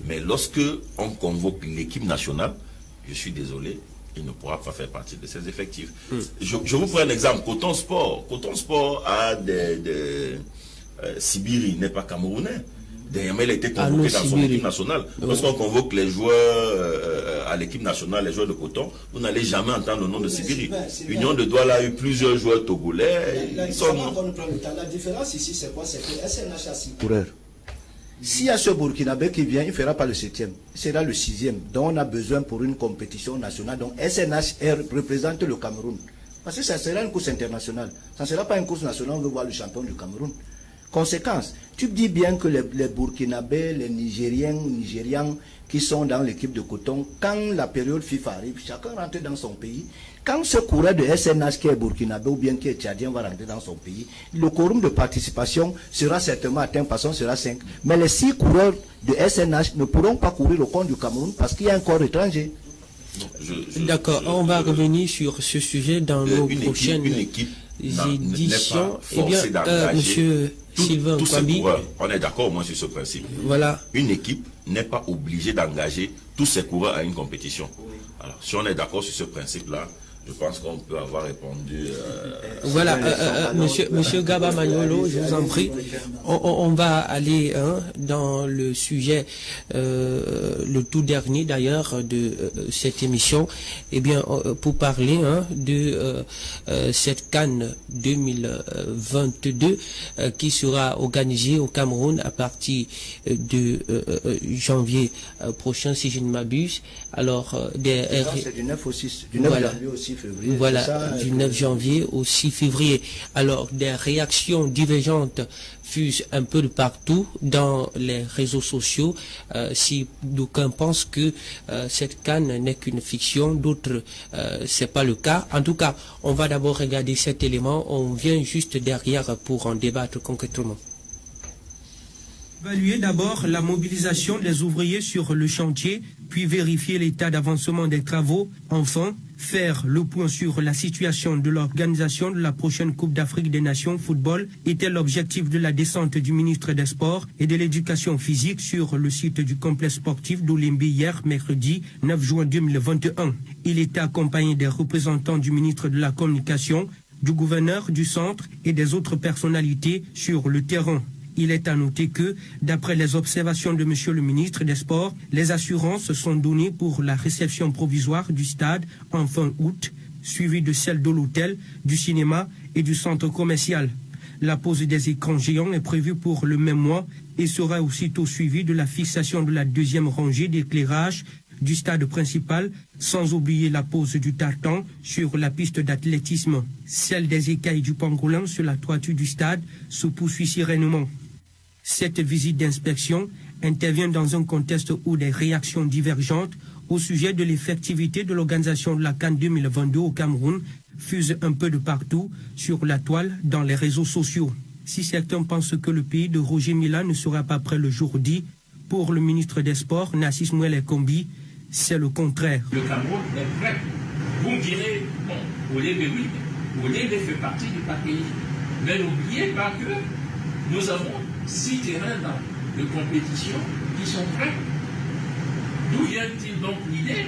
Mais lorsque on convoque l'équipe nationale, je suis désolé, il ne pourra pas faire partie de ces effectifs. Je vous prends un exemple. Coton Sport a Sibiri n'est pas camerounais. Dernièrement, il a été convoqué dans son équipe nationale. Lorsqu'on convoque les joueurs à l'équipe nationale, les joueurs de Coton, vous n'allez jamais entendre le nom de Sibiri. Union de Douala a eu plusieurs joueurs togolais. La différence ici, c'est quoi? C'est que SNH a 6 coureurs. S'il y a ce Burkinabé qui vient, il ne fera pas le 7e, il sera le 6e. Donc on a besoin pour une compétition nationale. Donc SNH représente le Cameroun. Parce que ça sera une course internationale. Ça ne sera pas une course nationale, on veut voir le champion du Cameroun. Conséquence, tu dis bien que les Burkinabés, les Nigérians qui sont dans l'équipe de Coton, quand la période FIFA arrive, chacun rentre dans son pays. Quand ce coureur de SNH qui est burkinabé ou bien qui est tchadien va rentrer dans son pays, le quorum de participation sera certainement atteint, parce qu'on sera 5. Mais les 6 coureurs de SNH ne pourront pas courir au compte du Cameroun parce qu'il y a un corps étranger. D'accord, on va revenir sur ce sujet dans nos prochaines éditions. Eh bien, monsieur Sylvain Kwambi, on est d'accord au moins sur ce principe. Voilà. Une équipe n'est pas obligée d'engager tous ses coureurs à une compétition. Alors, si on est d'accord sur ce principe-là, je pense qu'on peut avoir répondu. Voilà, monsieur Gaba Magnolo, je vous en prie. On va aller dans le sujet, le tout dernier d'ailleurs de cette émission. Eh bien, pour parler de cette CAN 2022 qui sera organisée au Cameroun à partir de janvier prochain, si je ne m'abuse. Alors, c'est du 9 au 6, du 9 janvier au 6 février. Voilà, ça, du 9 janvier au 6 février. Alors, des réactions divergentes fusent un peu de partout dans les réseaux sociaux. Si d'aucuns pensent que cette CAN n'est qu'une fiction, d'autres, c'est pas le cas. En tout cas, on va d'abord regarder cet élément. On vient juste derrière pour en débattre concrètement. Évaluer d'abord la mobilisation des ouvriers sur le chantier, puis vérifier l'état d'avancement des travaux. Enfin, faire le point sur la situation de l'organisation de la prochaine Coupe d'Afrique des Nations football était l'objectif de la descente du ministre des Sports et de l'Éducation physique sur le site du complexe sportif d'Olimbe hier, mercredi 9 juin 2021. Il était accompagné des représentants du ministre de la Communication, du gouverneur du centre et des autres personnalités sur le terrain. Il est à noter que, d'après les observations de Monsieur le ministre des Sports, les assurances sont données pour la réception provisoire du stade en fin août, suivie de celle de l'hôtel, du cinéma et du centre commercial. La pose des écrans géants est prévue pour le même mois et sera aussitôt suivie de la fixation de la deuxième rangée d'éclairage du stade principal, sans oublier la pose du tartan sur la piste d'athlétisme. Celle des écailles du pangolin sur la toiture du stade se poursuit sereinement. Cette visite d'inspection intervient dans un contexte où des réactions divergentes au sujet de l'effectivité de l'organisation de la CAN 2022 au Cameroun fusent un peu de partout sur la toile dans les réseaux sociaux. Si certains pensent que le pays de Roger Mila ne sera pas prêt le jour dit, pour le ministre des Sports, Narcisse Mouele Kombi, c'est le contraire. Le Cameroun est prêt. Vous me direz, bon, Olimbe oui, Olimbe fait partie du pays. Mais n'oubliez pas que nous avons 6 terrains de compétition qui sont prêts. D'où vient-il donc l'idée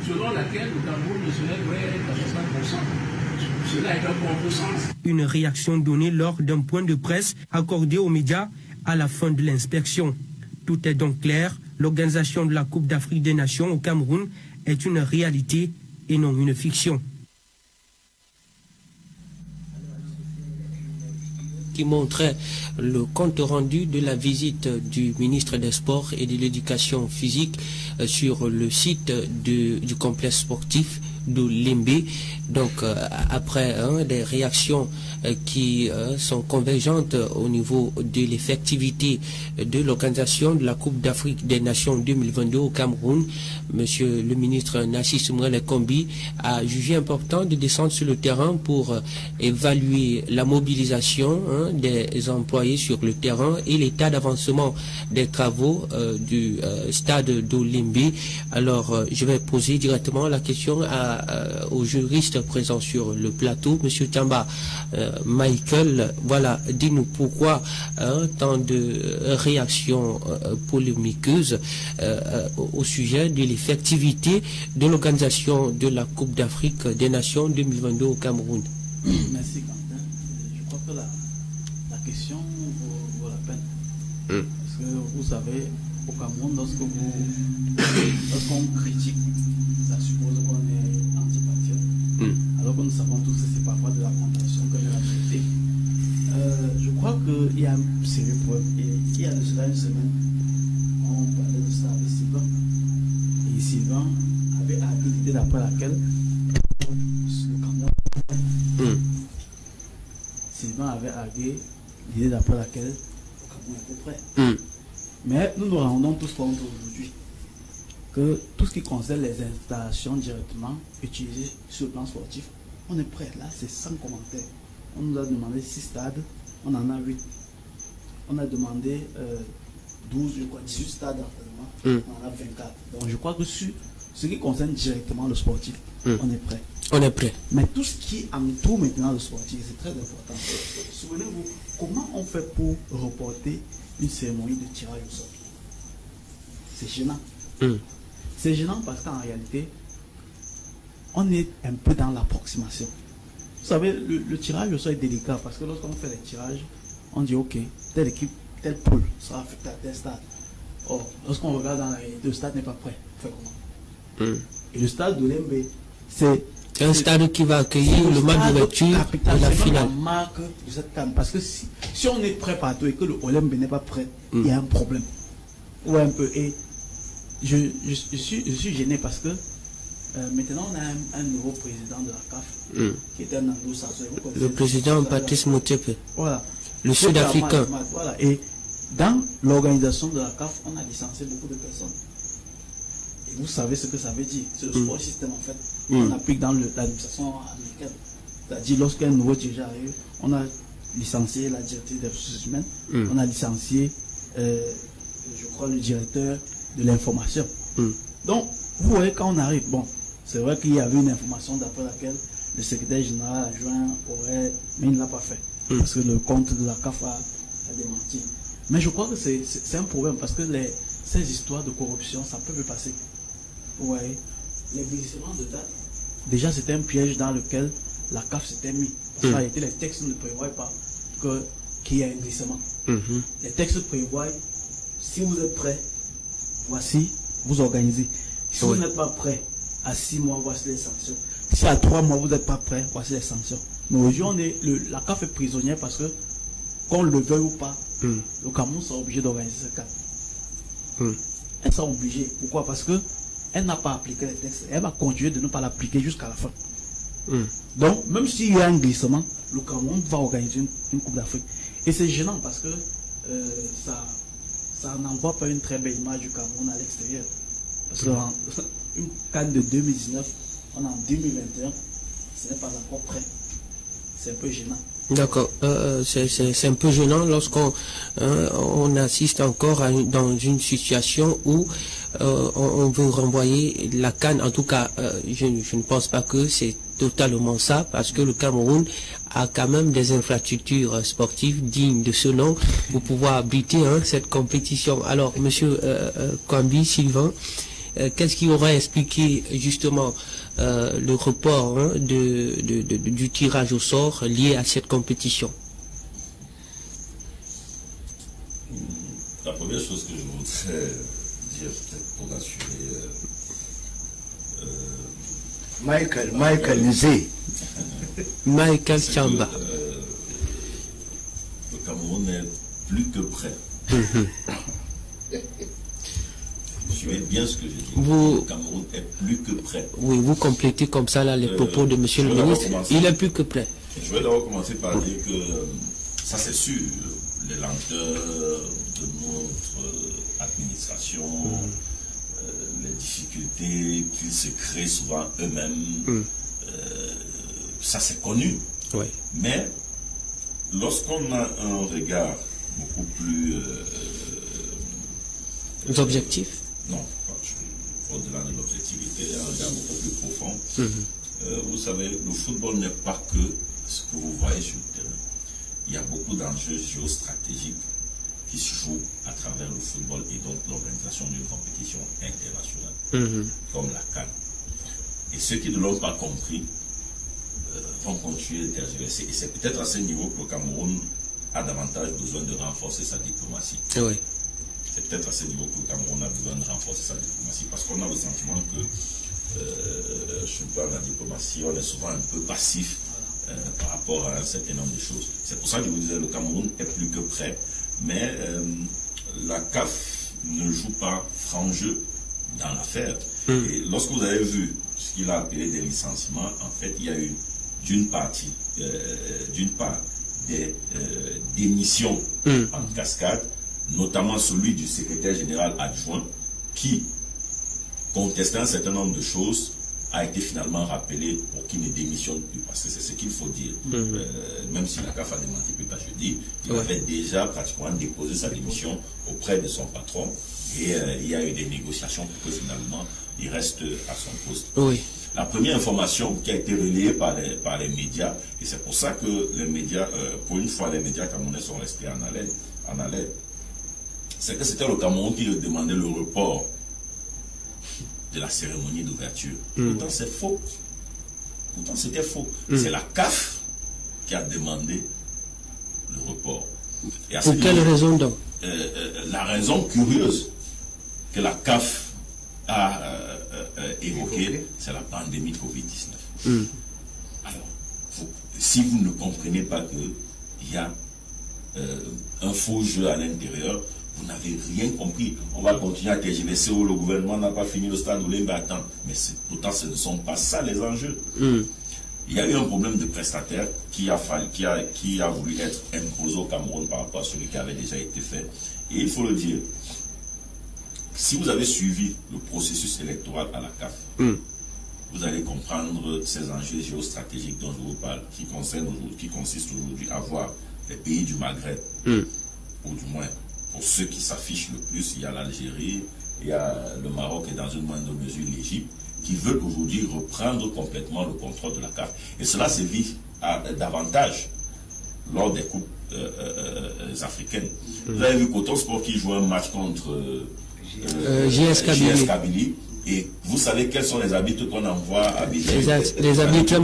selon laquelle le Cameroun ne serait prêt à 60%? Cela est un contresens. Une réaction donnée lors d'un point de presse accordé aux médias à la fin de l'inspection. Tout est donc clair, l'organisation de la Coupe d'Afrique des Nations au Cameroun est une réalité et non une fiction. Qui montrait le compte rendu de la visite du ministre des Sports et de l'Éducation physique sur le site du complexe sportif d'Olimbe. Donc après des réactions qui sont convergentes au niveau de l'effectivité de l'organisation de la Coupe d'Afrique des Nations 2022 au Cameroun, monsieur le ministre Narcisse Mouele Kombi a jugé important de descendre sur le terrain pour évaluer la mobilisation des employés sur le terrain et l'état d'avancement des travaux du stade d'Olimbe. Alors je vais poser directement la question aux juristes présents sur le plateau. Monsieur Tamba Michael, voilà, dis-nous pourquoi tant de réactions polémiqueuses au sujet de l'effectivité de l'organisation de la Coupe d'Afrique des Nations 2022 au Cameroun. Merci Quentin. Je crois que la question vaut la peine. Parce que vous savez, au Cameroun, lorsqu'on critique, ça suppose qu'on est antipatriote. Alors que nous savons tous que c'est parfois de la contention que de la vérité. Je crois qu'il y a un sérieux problème. Il y a de cela une semaine, on parlait de ça avec Sylvain. Et Sylvain avait l'idée d'après laquelle le Cameroun. Sylvain avait argué l'idée d'après laquelle le Cameroun était prêt. Mais nous nous rendons tous compte aujourd'hui que tout ce qui concerne les installations directement utilisées sur le plan sportif, on est prêt. Là, c'est sans commentaire. On nous a demandé 6 stades, on en a 8. On a demandé 12, je crois, 18 stades d'entraînement, on en a 24. Donc je crois que sur ce qui concerne directement le sportif, on est prêt. On est prêt. Mais tout ce qui entoure maintenant le sportif, c'est très important. Souvenez-vous, comment on fait pour reporter une cérémonie de tirage au sort? C'est gênant. C'est gênant parce qu'en réalité, on est un peu dans l'approximation. Vous savez, le tirage au sort est délicat parce que lorsqu'on fait les tirages, on dit ok, telle équipe, tel pool sera affecté à tel stade. Or, lorsqu'on regarde dans la réalité, le stade n'est pas prêt. On fait comment? Et le stade de l'MB, c'est un stade qui va accueillir le match d'ouverture de la finale. La marque de cette CAN. Parce que si on est prêt partout et que le Olympe n'est pas prêt, il y a un problème. Ouais, un peu. Et je suis gêné parce que maintenant on a un nouveau président de la CAF qui est un anglo-saxon. Le président Patrice Motsepe. Voilà. Le Sud-Africain. Voilà. Et dans l'organisation de la CAF, on a licencié beaucoup de personnes. Et vous savez ce que ça veut dire. C'est le sport système en fait. On applique dans l'administration américaine. C'est-à-dire lorsqu'un nouveau dirigeant arrive, on a licencié la directrice des ressources humaines, on a licencié, je crois, le directeur de l'information. Donc, vous voyez, quand on arrive, bon, c'est vrai qu'il y avait une information d'après laquelle le secrétaire général adjoint aurait, mais il ne l'a pas fait. Parce que le compte de la CAF a démenti. Mais je crois que c'est un problème parce que ces histoires de corruption, ça peut passer. Vous voyez, les glissements de date, déjà c'était un piège dans lequel la CAF s'était mis. Parce qu'en réalité, les textes ne prévoient pas qu'il y ait un glissement. Les textes prévoient, si vous êtes prêt, voici, vous organisez. Si vous n'êtes pas prêt, à 6 mois, voici les sanctions. Si à 3 mois, vous n'êtes pas prêt, voici les sanctions. Mais aujourd'hui, la CAF est prisonnière parce que, qu'on le veuille ou pas, le Cameroun sera obligé d'organiser ce cadre. Elle sera obligée. Pourquoi? Parce que elle n'a pas appliqué les textes. Elle va continuer de ne pas l'appliquer jusqu'à la fin. Donc, même s'il y a un glissement, le Cameroun va organiser une Coupe d'Afrique. Et c'est gênant parce que ça n'envoie pas une très belle image du Cameroun à l'extérieur. Parce qu'une CAN de 2019, on est en 2021, ce n'est pas encore prêt. C'est un peu gênant. D'accord. C'est un peu gênant lorsqu'on on assiste encore dans une situation où on veut renvoyer la CAN. En tout cas, je ne pense pas que c'est totalement ça, parce que le Cameroun a quand même des infrastructures sportives dignes de ce nom pour pouvoir abriter cette compétition. Alors, monsieur Kwambi, Sylvain, qu'est-ce qui aurait expliqué justement le report du tirage au sort lié à cette compétition? La première chose que je voudrais dire, peut-être pour assurer Michael Nzé. Michael Chamba. Le Cameroun est plus que prêt. Suivez bien ce que je dis. Le Cameroun est plus que prêt. Oui, vous complétez comme ça là les propos de monsieur le ministre. Il est plus que prêt. Je vais d'abord commencer par dire que ça c'est sûr, les lenteurs de notre administration, les difficultés qu'ils se créent souvent eux-mêmes, ça c'est connu. Oui. Mais lorsqu'on a un regard beaucoup plus objectif. Non, au-delà de l'objectivité, un regard beaucoup plus profond. Vous savez, le football n'est pas que ce que vous voyez sur le terrain. Il y a beaucoup d'enjeux géostratégiques qui se jouent à travers le football et donc l'organisation d'une compétition internationale, comme la CAN. Et ceux qui ne l'ont pas compris vont continuer de tergiverser. Et c'est peut-être à ce niveau que le Cameroun a davantage besoin de renforcer sa diplomatie. Oui. C'est peut-être à ce niveau que le Cameroun a besoin de renforcer sa diplomatie, parce qu'on a le sentiment que sur le plan de la diplomatie, on est souvent un peu passif par rapport à un certain nombre de choses. C'est pour ça que je vous disais, le Cameroun est plus que prêt, mais la CAF ne joue pas franc jeu dans l'affaire. Et lorsque vous avez vu ce qu'il a appelé des licenciements, en fait, il y a eu d'une part des démissions en cascade, notamment celui du secrétaire général adjoint, qui contesté un certain nombre de choses, a été finalement rappelé pour qu'il ne démissionne plus, parce que c'est ce qu'il faut dire. Même si la CAF a démenti plus tard jeudi, il avait déjà pratiquement déposé sa démission auprès de son patron, et il y a eu des négociations pour que finalement il reste à son poste. Oui. La première information qui a été relayée par les médias, et c'est pour ça que les médias, pour une fois les médias camerounais sont restés en haleine, c'est que c'était le Cameroun qui demandait le report de la cérémonie d'ouverture. Pourtant c'est faux. Pourtant c'était faux. C'est la CAF qui a demandé le report. Et pour quelle raison donc? La raison curieuse que la CAF a évoquée, c'est la pandémie Covid-19. Alors, si vous ne comprenez pas qu'il y a un faux jeu à l'intérieur, vous n'avez rien compris. On va continuer à tergiverser où le gouvernement n'a pas fini le stade Olembe attend. Mais pourtant, ce ne sont pas ça les enjeux. Il y a eu un problème de prestataire qui a voulu être imposé au Cameroun par rapport à celui qui avait déjà été fait. Et il faut le dire, si vous avez suivi le processus électoral à la CAF, vous allez comprendre ces enjeux géostratégiques dont je vous parle, qui consistent aujourd'hui à voir les pays du Maghreb, ou du moins, pour ceux qui s'affichent le plus, il y a l'Algérie, il y a le Maroc et dans une moindre mesure l'Égypte, qui veulent aujourd'hui reprendre complètement le contrôle de la CAF. Et cela se vit davantage lors des coupes africaines. Vous avez vu Coton Sport qui joue un match contre JS Kabylie. Et vous savez quels sont les arbitres qu'on envoie arbitrer? Les arbitres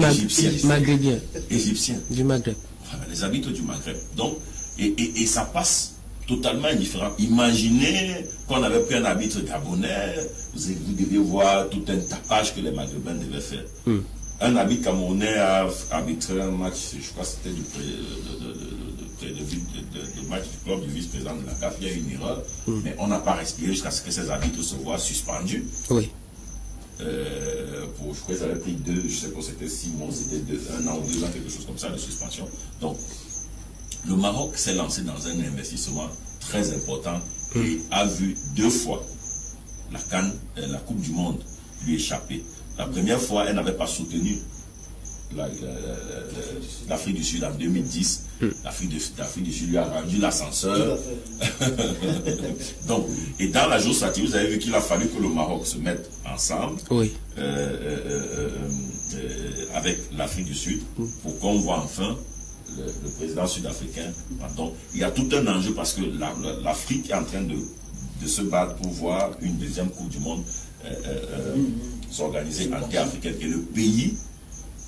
maghrébiens. Égyptiens. Du Maghreb. Enfin, les arbitres du Maghreb. Donc, et ça passe totalement indifférent. Imaginez qu'on avait pris un arbitre gabonais, vous deviez voir tout un tapage que les Maghrébins devaient faire. Un arbitre camerounais a arbitré un match, je crois que c'était du match du club du vice-président de la CAF. Il y a eu une erreur, mais on n'a pas respiré jusqu'à ce que ces arbitres se voient suspendus. Oui. Je crois qu'ils avaient pris je sais pas, c'était 6 mois, c'était 1 an ou 2 ans, quelque chose comme ça de suspension. Donc, le Maroc s'est lancé dans un investissement très important et a vu 2 fois la Coupe du Monde lui échapper. La première fois, elle n'avait pas soutenu l'Afrique du Sud en 2010. L'Afrique du Sud lui a rendu l'ascenseur. Donc, et dans la géostratégie, vous avez vu qu'il a fallu que le Maroc se mette ensemble avec l'Afrique du Sud pour qu'on voit enfin le président sud-africain. Donc, il y a tout un enjeu parce que l'Afrique est en train de se battre pour voir une deuxième Coupe du Monde s'organiser en terre africaine. Et le pays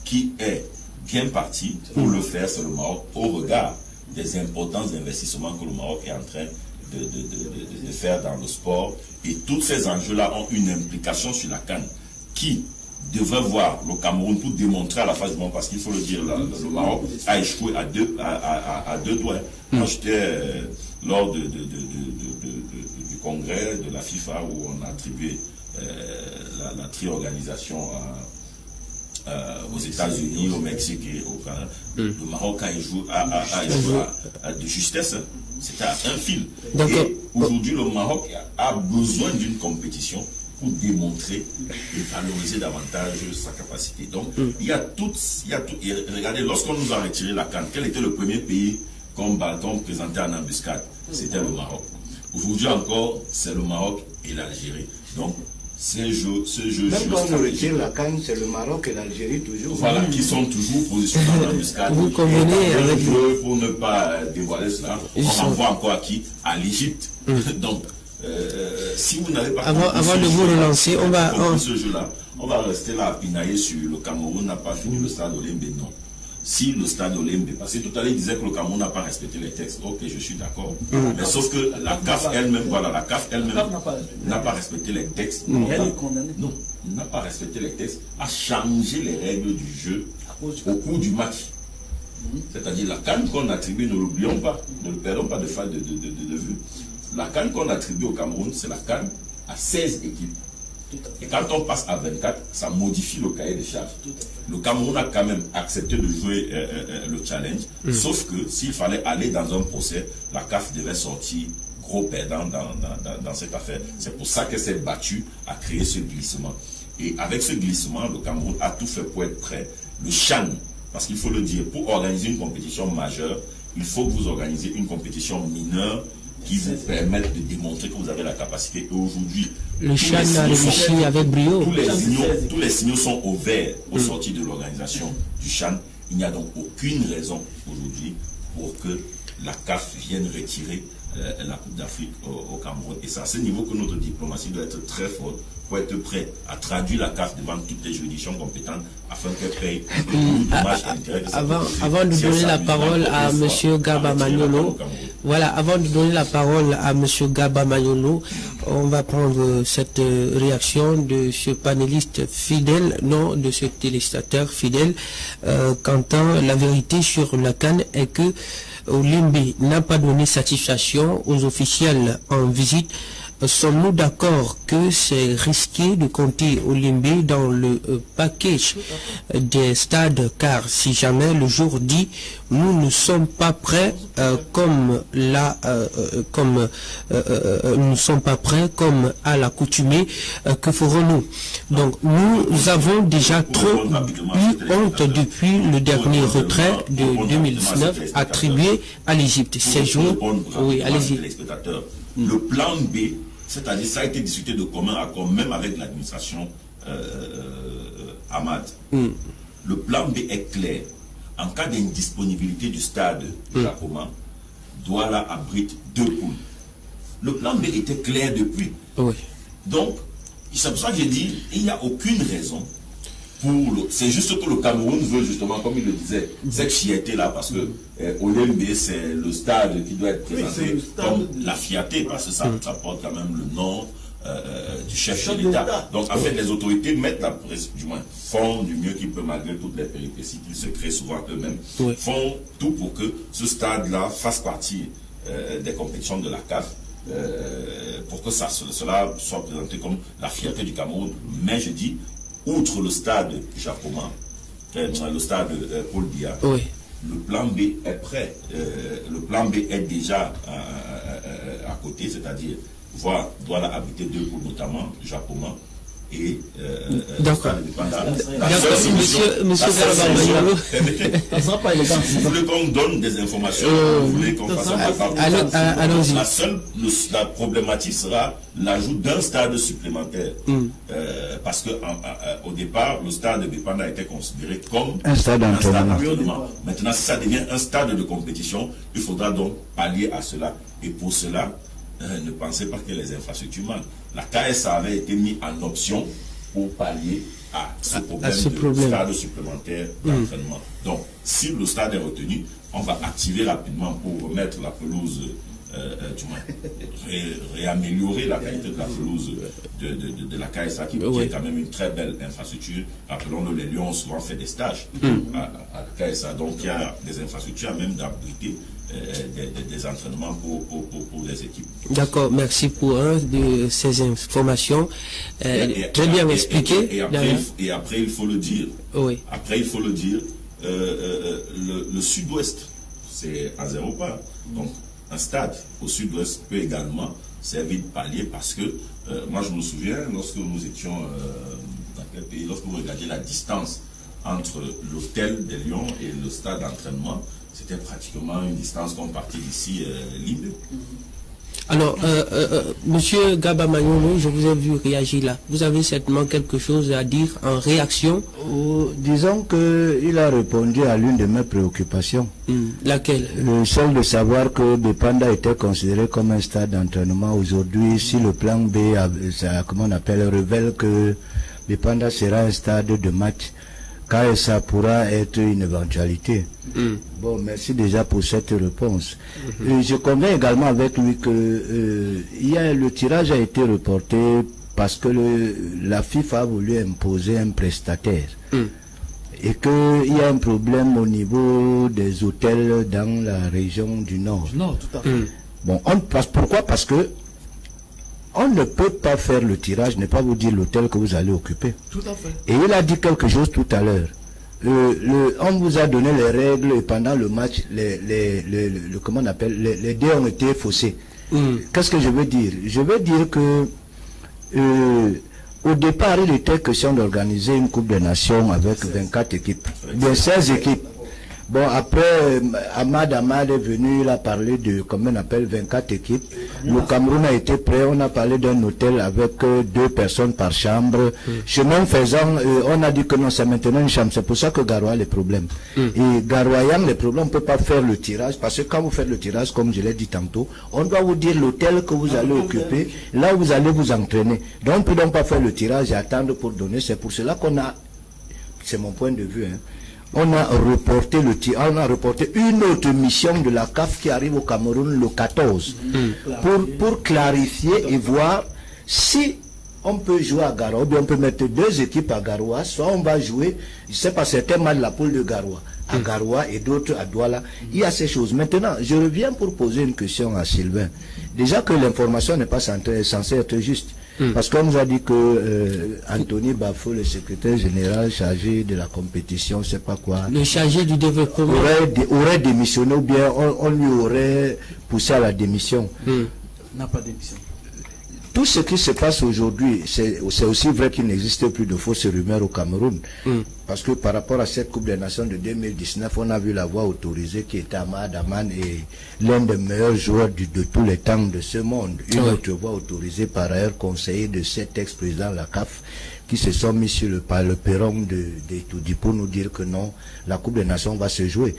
qui est bien parti pour le faire, c'est le Maroc, au regard des importants investissements que le Maroc est en train de faire dans le sport. Et tous ces enjeux-là ont une implication sur la CAN qui devrait voir le Cameroun pour démontrer à la face du monde, parce qu'il faut le dire, le Maroc a échoué à deux doigts. Quand j'étais lors du congrès de la FIFA où on a attribué la tri-organisation aux États-Unis, au Mexique et au Canada, le Maroc a échoué de justesse. C'était à un fil. Et aujourd'hui, le Maroc a besoin d'une compétition pour démontrer et valoriser davantage sa capacité. Donc, il y a tout. Et regardez, lorsqu'on nous a retiré la CAN, quel était le premier pays qu'on présentait en embuscade? C'était le Maroc. Aujourd'hui encore, c'est le Maroc et l'Algérie. Donc, ce jeu même quand on retire la CAN, c'est le Maroc et l'Algérie toujours. Voilà, qui sont toujours positionnés en embuscade. Vous convenez avec pour ne pas dévoiler cela, on renvoie encore à qui? À l'Égypte. Donc, si vous n'avez pas avant de vous relancer, ce jeu-là, on va rester là à pinailler sur le Cameroun n'a pas fini le stade Olembe. Non. Si le stade Olembe, parce que tout à l'heure il disait que le Cameroun n'a pas respecté les textes, ok, je suis d'accord. Mais sauf que la CAF elle-même, n'a pas respecté les textes. Non, n'a pas respecté les textes, a changé les règles du jeu au cours du match. C'est-à-dire la CAN qu'on attribue, ne l'oublions pas, ne le perdons pas de vue. La CAN qu'on attribue au Cameroun, c'est la CAN à 16 équipes. Et quand on passe à 24, ça modifie le cahier des charges. Le Cameroun a quand même accepté de jouer le challenge, sauf que s'il fallait aller dans un procès, la CAF devait sortir gros perdant dans cette affaire. C'est pour ça qu'elle s'est battue à créer ce glissement. Et avec ce glissement, le Cameroun a tout fait pour être prêt. Le CHAN, parce qu'il faut le dire, pour organiser une compétition majeure, il faut que vous organisez une compétition mineure qui vous permette de démontrer que vous avez la capacité. Et aujourd'hui, le CHAN a réussi avec brio. Tous les signaux sont au vert au sortir de l'organisation du CHAN. Il n'y a donc aucune raison aujourd'hui pour que la CAF vienne retirer la Coupe d'Afrique au Cameroun. Et c'est à ce niveau que notre diplomatie doit être très forte pour être prêt à traduire la CAF devant toutes les juridictions compétentes afin qu'elle paye le dommage à l'intérêt de avant de donner la parole à M. Garba Magnolo, voilà, avant de donner la parole à M. Garba Magnolo, on va prendre cette réaction de ce panéliste fidèle, non de ce téléspectateur fidèle. Quentin, la vérité sur la CAN est que Olimbe n'a pas donné satisfaction aux officiels en visite. Sommes-nous d'accord que c'est risqué de compter Olimbe dans le package des stades, car si jamais le jour dit nous ne sommes pas prêts comme à l'accoutumée, que ferons-nous? Donc nous avons déjà trop eu honte depuis le dernier retrait de 2019 attribué à l'Égypte. Ces jours, oui, allez-y. Le plan B, c'est-à-dire ça a été discuté de commun accord, même avec l'administration Ahmad. Le plan B est clair. En cas d'indisponibilité du stade Jacoma, Douala abrite 2 poules. Le plan B était clair depuis. Oui. Donc, c'est pour ça que j'ai dit, il n'y a aucune raison. C'est juste que le Cameroun veut justement, comme il le disait, cette fierté-là, parce que Olimbe, c'est le stade qui doit être présenté comme la fierté, parce que ça porte quand même le nom du chef de l'État. Donc en fait, les autorités mettent la pression, du moins font du mieux qu'ils peuvent malgré toutes les péripéties qu'ils se créent souvent eux-mêmes, font tout pour que ce stade-là fasse partie des compétitions de la CAF, pour que cela soit présenté comme la fierté du Cameroun. Mais je dis, outre le stade Jacoma, le stade Paul Biya, le plan B est prêt. Le plan B est déjà à côté, c'est-à-dire doit habiter 2 poules, notamment Jacoma et d'accord. Monsieur vous voulez qu'on donne des informations, vous voulez qu'on fasse la problématique sera l'ajout d'un stade supplémentaire. Parce que au départ, le stade de Bépanda a été considéré comme un stade d'entraînement. Maintenant, si ça devient un stade de compétition, il faudra donc pallier à cela. Et pour cela, ne pensez pas que les infrastructures manquent. La KSA avait été mise en option pour pallier à ce problème de stade supplémentaire d'entraînement. Donc, si le stade est retenu, on va activer rapidement pour remettre la pelouse, du moins, réaméliorer la qualité de la pelouse de la KSA, qui est quand même une très belle infrastructure. Rappelons-le, les Lions ont souvent fait des stages à la KSA. Donc, il y a des infrastructures à même d'abriter des entraînements pour les équipes. D'accord, merci pour de ces informations très bien expliquées. Et après, il faut le dire. Après, il faut le dire, le sud-ouest, c'est à 0 pas. Donc, un stade au sud-ouest peut également servir de palier parce que, moi je me souviens, lorsque nous étions dans quel pays, lorsque vous regardiez la distance entre l'hôtel des Lions et le stade d'entraînement, c'était pratiquement une distance qu'on partait d'ici Libre. Alors, Monsieur Garba Magnolo, je vous ai vu réagir là. Vous avez certainement quelque chose à dire en réaction? Disons qu'il a répondu à l'une de mes préoccupations. Laquelle? Celle de savoir que Bépanda était considéré comme un stade d'entraînement. Aujourd'hui, si le plan B, comment on appelle, révèle que Bépanda sera un stade de match, car ça pourra être une éventualité. Bon, merci déjà pour cette réponse. Je conviens également avec lui que le tirage a été reporté parce que la FIFA a voulu imposer un prestataire. Et qu'il y a un problème au niveau des hôtels dans la région du Nord. Non, tout à fait. Bon, pourquoi? Parce que on ne peut pas faire le tirage, ne pas vous dire l'hôtel que vous allez occuper. Tout à fait. Et il a dit quelque chose tout à l'heure. On vous a donné les règles et pendant le match, comment on appelle, les dés ont été faussés. Qu'est-ce que je veux dire? Je veux dire que au départ, il était question d'organiser une Coupe des Nations avec 24 équipes, bien 16 équipes. Bon, après, Ahmad est venu, il a parlé de, comme on appelle, 24 équipes. Le Cameroun a été prêt, on a parlé d'un hôtel avec 2 personnes par chambre. Chemin faisant, on a dit que non, c'est maintenant une chambre. C'est pour ça que Garoua a les problèmes. Et Garoua, les problèmes, on ne peut pas faire le tirage, parce que quand vous faites le tirage, comme je l'ai dit tantôt, on doit vous dire l'hôtel que vous allez occuper, là où vous allez vous entraîner. Donc, on ne peut donc pas faire le tirage et attendre pour donner. C'est pour cela qu'on a, c'est mon point de vue, hein, on a reporté une autre mission de la CAF qui arrive au Cameroun le 14 pour clarifier et voir si on peut jouer à Garoua, ou bien on peut mettre 2 équipes à Garoua, soit on va jouer, je ne sais pas, certains matchs de la poule de Garoua, à Garoua et d'autres à Douala. Il y a ces choses. Maintenant, je reviens pour poser une question à Sylvain. Déjà que l'information n'est pas censée être juste. Parce qu'on nous a dit que Anthony Bafou, le secrétaire général chargé de la compétition, je ne sais pas quoi, le chargé du développement, aurait démissionné, ou bien on lui aurait poussé à la démission. N'a pas démissionné. Tout ce qui se passe aujourd'hui, c'est aussi vrai qu'il n'existe plus de fausses rumeurs au Cameroun. Parce que par rapport à cette Coupe des Nations de 2019, on a vu la voix autorisée qui était Ahmad Aman et l'un des meilleurs joueurs de tous les temps de ce monde. Une autre voix autorisée par ailleurs, conseiller de 7 ex-présidents de la CAF, qui se sont mis sur le perron d'Etoudi pour nous dire que non, la Coupe des Nations va se jouer.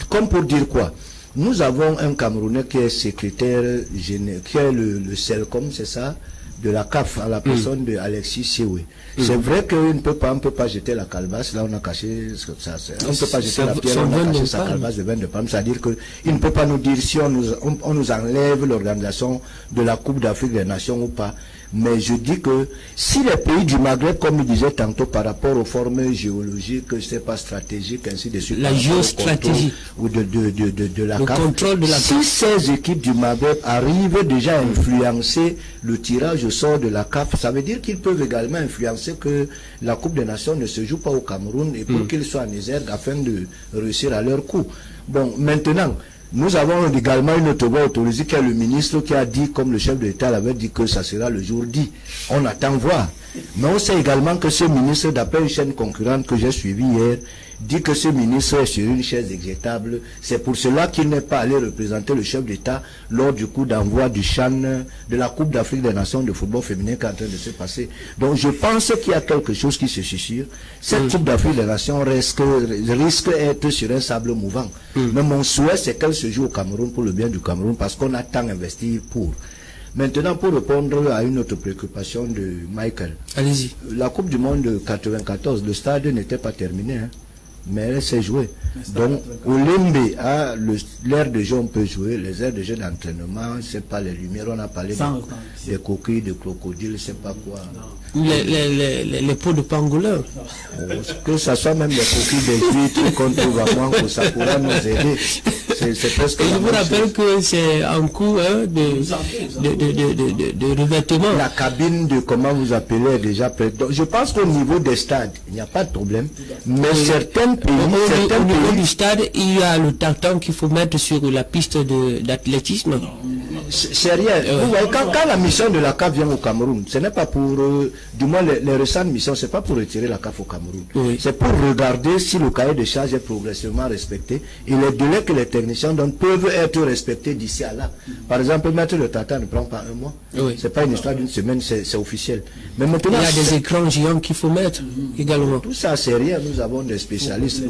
Comme pour dire quoi? Nous avons un Camerounais qui est secrétaire général, qui est le CELCOM, c'est ça, de la CAF, à la personne de Alexis Sioué. C'est vrai qu'on ne peut pas jeter la calebasse, là on a caché ça. On ne peut pas jeter la pierre, on a caché sa calebasse de vin de palme. C'est-à-dire qu'il ne peut pas nous dire si on nous enlève l'organisation de la Coupe d'Afrique des Nations ou pas. Mais je dis que si les pays du Maghreb, comme il disait tantôt, par rapport aux formes géologiques, je ne sais pas, stratégiques, ainsi de suite, la géostratégie ou de la CAF, contrôle de la CAF. Si ces équipes du Maghreb arrivent déjà à influencer le tirage au sort de la CAF, ça veut dire qu'ils peuvent également influencer que la Coupe des Nations ne se joue pas au Cameroun et pour qu'ils soient en exergue afin de réussir à leur coup. Bon, maintenant, nous avons également une autre voix autorisée qui est le ministre qui a dit, comme le chef de l'État l'avait dit, que ça sera le jour dit. On attend voir. Mais on sait également que ce ministre, d'après une chaîne concurrente que j'ai suivie hier, dit que ce ministre est sur une chaise éjectable. C'est pour cela qu'il n'est pas allé représenter le chef d'État lors du coup d'envoi du CHAN, de la Coupe d'Afrique des Nations de football féminin qui est en train de se passer. Donc je pense qu'il y a quelque chose qui se susurre. Cette Coupe d'Afrique des Nations risque d'être sur un sable mouvant. Mais mon souhait, c'est qu'elle se joue au Cameroun pour le bien du Cameroun, parce qu'on a tant investi pour. Maintenant, pour répondre à une autre préoccupation de Michael. Allez-y. La Coupe du Monde de 94, le stade n'était pas terminé, hein, mais elle s'est jouée. Donc, au Limbe, l'aire de jeu, on peut jouer, les aires de jeu d'entraînement, c'est pas les lumières, on a parlé des coquilles, de crocodiles, c'est pas quoi. Les pots de pangolin. Que ça soit même les coquilles des huîtres qu'on trouve à Mouanko, ça pourra nous aider. C'est presque. Je vous rappelle que c'est en cours de revêtement. La cabine de comment vous appelez est déjà prête. Donc, je pense qu'au niveau des stades, il n'y a pas de problème. Mais certains pays, au niveau du stade, il y a le tartan qu'il faut mettre sur la piste d'athlétisme. C'est rien. Vous voyez, quand la mission de la CAF vient au Cameroun, ce n'est pas pour, du moins les récentes missions, c'est pas pour retirer la CAF au Cameroun. C'est pour regarder si le cahier de charge est progressivement respecté et les délais que les techniciens donnent peuvent être respectés d'ici à là. Par exemple, mettre le tartan ne prend pas un mois. C'est pas une histoire d'une semaine, c'est officiel. Mais maintenant, il y a des écrans géants qu'il faut mettre également. Tout ça, c'est rien. Nous avons des spécialistes.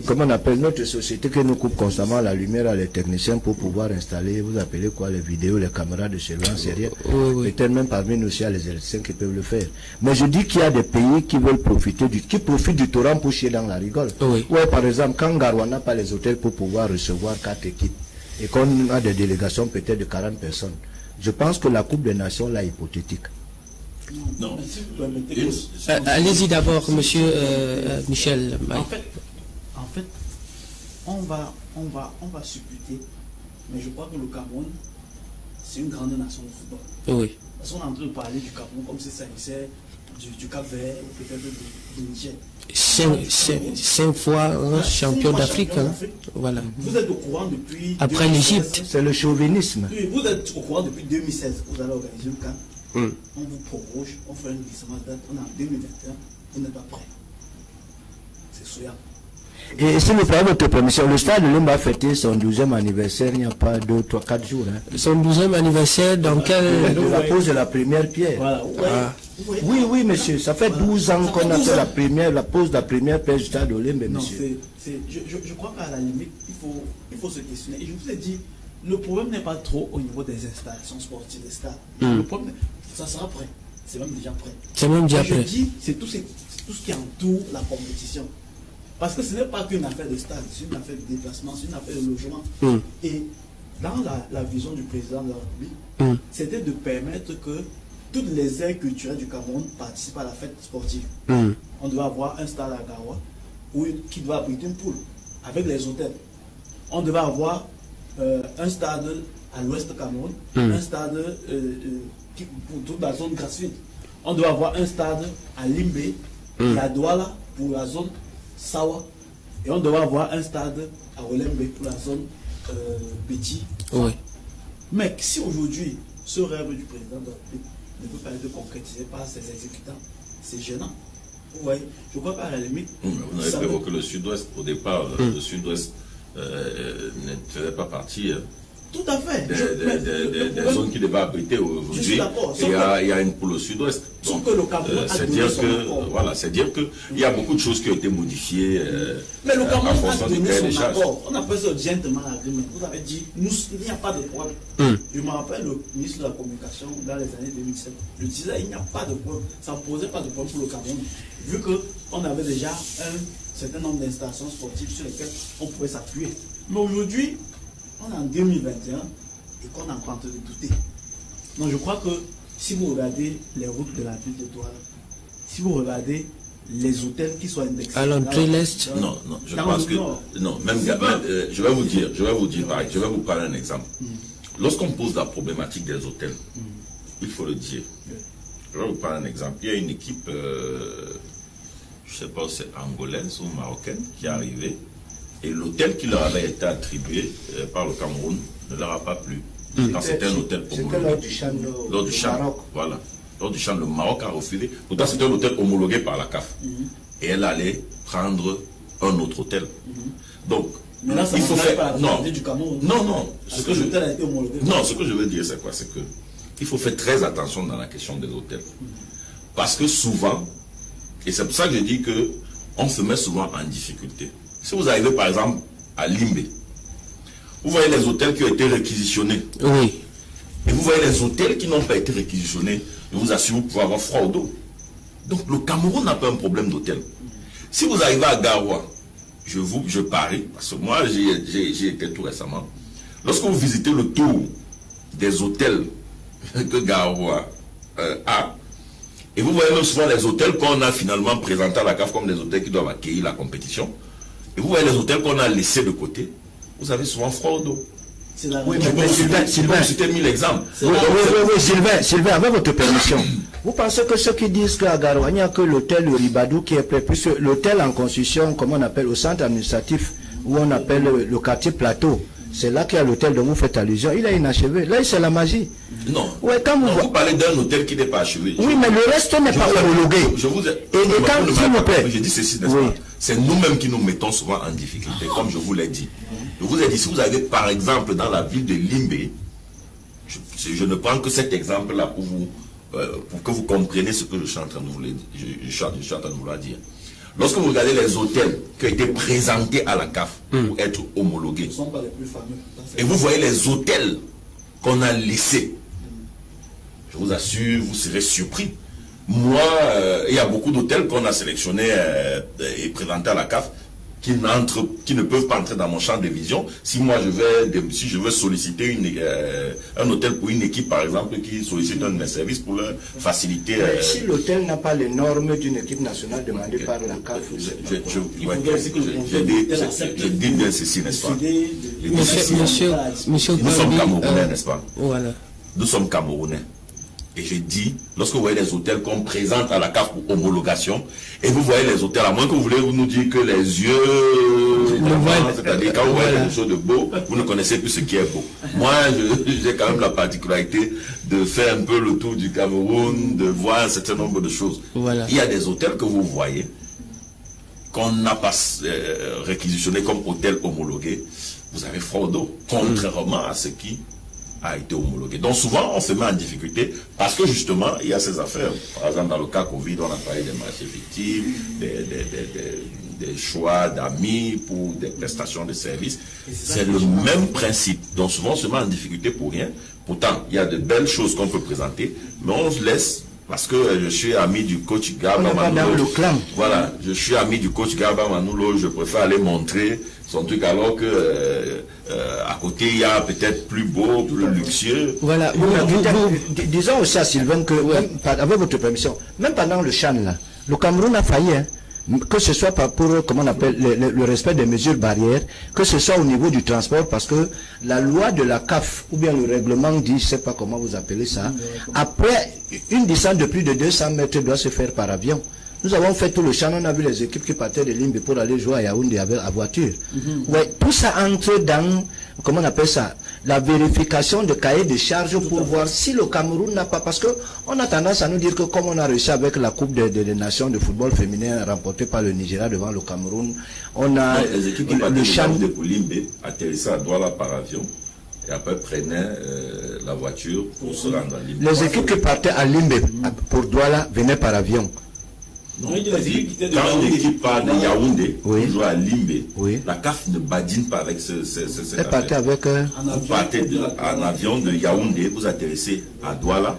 Comment on appelle notre société qui nous coupe constamment la lumière à les techniciens pour pouvoir installer, vous appelez quoi, les vidéos, les caméras de surveillance, c'est rien. Peut-être même parmi nous, il y a les électriciens qui peuvent le faire. Mais je dis qu'il y a des pays qui veulent profiter qui profitent du torrent pour chier dans la rigole. Ouais, par exemple, quand Garoua n'a pas les hôtels pour pouvoir recevoir 4 équipes et qu'on a des délégations peut-être de 40 personnes, je pense que la Coupe des Nations, là, est hypothétique. Non. Allez-y d'abord, monsieur Michel. En fait, on va supputer, mais je crois que le Cameroun, c'est une grande nation de football. Oui. Parce qu'on est en train de parler du Cameroun comme si ça s'agissait du Cap-Vert, peut-être du Niger. 5 fois champion d'Afrique. Voilà. Vous êtes au courant depuis... Après l'Égypte. C'est le chauvinisme. Oui, vous êtes au courant depuis 2016. Vous allez organiser un camp. On vous proroge, on fait un glissement de date. On est en 2021. Vous n'êtes pas prêt. C'est soyant. Et si vous prenez votre permission, le stade de Lumba a fêté son 12e anniversaire il n'y a pas 2, 3, 4 jours. Hein. Son 12e anniversaire dans quel... De la pose de la première pierre. Voilà. Oui, monsieur, ça fait 12 ans qu'on a fait la pose de la première pierre du stade de Lumba, monsieur. Je crois qu'à la limite, il faut se questionner. Et je vous ai dit, le problème n'est pas trop au niveau des installations sportives des stades. Le problème, ça sera prêt. C'est même déjà prêt. C'est même déjà prêt. Je dis, c'est tout ce qui entoure la compétition. Parce que ce n'est pas qu'une affaire de stade, c'est une affaire de déplacement, c'est une affaire de logement. Et dans la vision du président de la République, c'était de permettre que toutes les aires culturelles du Cameroun participent à la fête sportive. On doit avoir un stade à Garoua qui doit abriter une poule avec les hôtels. On devait avoir un stade à l'ouest du Cameroun, un stade pour toute la zone Grassfield. On doit avoir un stade à Limbe et à Douala pour la zone Sawa, et on doit avoir un stade à Olembe pour la zone Petit. Oui. Mais si aujourd'hui ce rêve du président de la République ne peut pas être concrétisé par ses exécutants, c'est gênant. Ouais. Je crois qu'à la limite. Vous n'avez pas évoqué le sud-ouest. Au départ, le sud-ouest ne faisait pas partie. Tout à fait. Des zones qui devaient abriter aujourd'hui. Il y a une poule au sud-ouest. C'est-à-dire qu'il y a beaucoup de choses qui ont été modifiées. Mais le Cameroun a donné son accord. On appelle ça gentleman agreement. Vous avez dit, il n'y a pas de problème. Je me rappelle le ministre de la Communication dans les années 2007. Je disais, il n'y a pas de problème. Ça ne posait pas de problème pour le Cameroun. Vu qu'on avait déjà un certain nombre d'installations sportives sur lesquelles on pouvait s'appuyer. Mais aujourd'hui, on est en 2021 et qu'on est en train de douter. Donc je crois que si vous regardez les routes de la ville de Douala, si vous regardez les hôtels qui sont indexés à l'entrée l'Est, non, je pense que non, je vais vous parler un exemple. Lorsqu'on pose la problématique des hôtels, il faut le dire. Je vais vous parler un exemple. Il y a une équipe, je ne sais pas si c'est angolaise ou marocaine, qui est arrivée. Et l'hôtel qui leur avait été attribué par le Cameroun ne leur a pas plu. Quand c'était un hôtel homologué. C'était lors du Maroc. Voilà. Lors du Chan, le Maroc a refusé. Pourtant, c'était un hôtel homologué par la CAF. Et elle allait prendre un autre hôtel. Donc, mais là, ça il faut faire. Pas du Cameroun. Non. Ce que je veux dire, c'est quoi? C'est que il faut faire très attention dans la question des hôtels. Parce que souvent, et c'est pour ça que je dis que on se met souvent en difficulté. Si vous arrivez par exemple à Limbe, vous voyez les hôtels qui ont été réquisitionnés. Oui. Et vous voyez les hôtels qui n'ont pas été réquisitionnés. Je vous assure, vous pouvez avoir froid au dos. Donc le Cameroun n'a pas un problème d'hôtel. Si vous arrivez à Garoua, je parie, parce que moi j'ai été tout récemment, lorsque vous visitez le tour des hôtels que Garoua a, et vous voyez même souvent les hôtels qu'on a finalement présentés à la CAF comme des hôtels qui doivent accueillir la compétition, et vous voyez les hôtels qu'on a laissés de côté, vous avez souvent froid au dos. Oui, mais Sylvain, c'était 1000 exemples. Oui, Sylvain, avec votre permission, vous pensez que ceux qui disent qu'à Garoua, il n'y a que l'hôtel Ribadou qui est prêt, puisque l'hôtel en construction, comme on appelle au centre administratif, où on appelle le quartier Plateau, c'est là qu'il y a l'hôtel dont vous faites allusion, il est inachevé. Là, c'est la magie. Non. Ouais, quand vous parlez d'un hôtel qui n'est pas achevé. Oui, mais le reste n'est pas homologué. Et quand, s'il vous plaît, je dis ceci, n'est-ce pas? C'est nous-mêmes qui nous mettons souvent en difficulté, comme je vous l'ai dit. Je vous ai dit, si vous avez par exemple dans la ville de Limbe, je ne prends que cet exemple-là pour que vous compreniez ce que je suis en train de vous dire. Lorsque vous regardez les hôtels qui ont été présentés à la CAF pour être homologués, ce ne sont pas les plus fameux. Et vous voyez les hôtels qu'on a laissés, je vous assure, vous serez surpris. Moi, il y a beaucoup d'hôtels qu'on a sélectionnés et présentés à la CAF qui ne peuvent pas entrer dans mon champ de vision. Si moi je veux solliciter un hôtel pour une équipe, par exemple, qui sollicite un de mes services pour leur faciliter. Mais si l'hôtel n'a pas les normes d'une équipe nationale demandée par la CAF, je dis bien ceci, n'est-ce pas? Monsieur, nous sommes Camerounais, n'est-ce pas? Voilà. Nous sommes Camerounais. Et je dis, lorsque vous voyez les hôtels qu'on présente à la CAF pour homologation, et vous voyez les hôtels, à moins que vous voulez nous dire que les yeux, c'est-à-dire quand vous voyez quelque chose de beau, vous ne connaissez plus ce qui est beau. Moi, j'ai quand même la particularité de faire un peu le tour du Cameroun, de voir un certain nombre de choses. Voilà. Il y a des hôtels que vous voyez, qu'on n'a pas réquisitionné comme hôtel homologué, vous avez froid au dos, contrairement à ce qui a été homologué. Donc souvent, on se met en difficulté parce que justement, il y a ces affaires. Par exemple, dans le cas Covid, on a parlé des marchés fictifs, des choix d'amis pour des prestations de services. C'est le même principe. Donc souvent, on se met en difficulté pour rien. Pourtant, il y a de belles choses qu'on peut présenter, mais on se laisse. Parce que je suis ami du coach Garba Manoulo. Voilà, je suis ami du coach Garba Manoulo, je préfère aller montrer son truc alors que à côté il y a peut-être plus beau, plus luxueux. Voilà, disons aussi à Sylvain que, avec votre permission, même pendant le Chan là, le Cameroun a failli, hein. Que ce soit pour, comment on appelle, le respect des mesures barrières, que ce soit au niveau du transport, parce que la loi de la CAF, ou bien le règlement dit, je ne sais pas comment vous appelez ça, après une distance de plus de 200 mètres doit se faire par avion. Nous avons fait tout le champ, on a vu les équipes qui partaient de Limbe pour aller jouer à Yaoundé à voiture. Ouais, tout ça entre dans, comment on appelle ça, la vérification de cahier de charges pour voir si le Cameroun n'a pas, parce que on a tendance à nous dire que comme on a réussi avec la Coupe des Nations de football féminin remportée par le Nigeria devant le Cameroun, on a les équipes qui partaient de Limbe atterrissaient à Douala par avion. Et après prenaient la voiture pour se rendre à Limbe. Les équipes qui partaient à Limbe pour Douala venaient par avion. Non, quand une équipe part de Yaoundé pour jouer à Limbe, la CAF ne badine pas avec cette elle partait avec vous partez en avion de Yaoundé, vous atterrissez à Douala,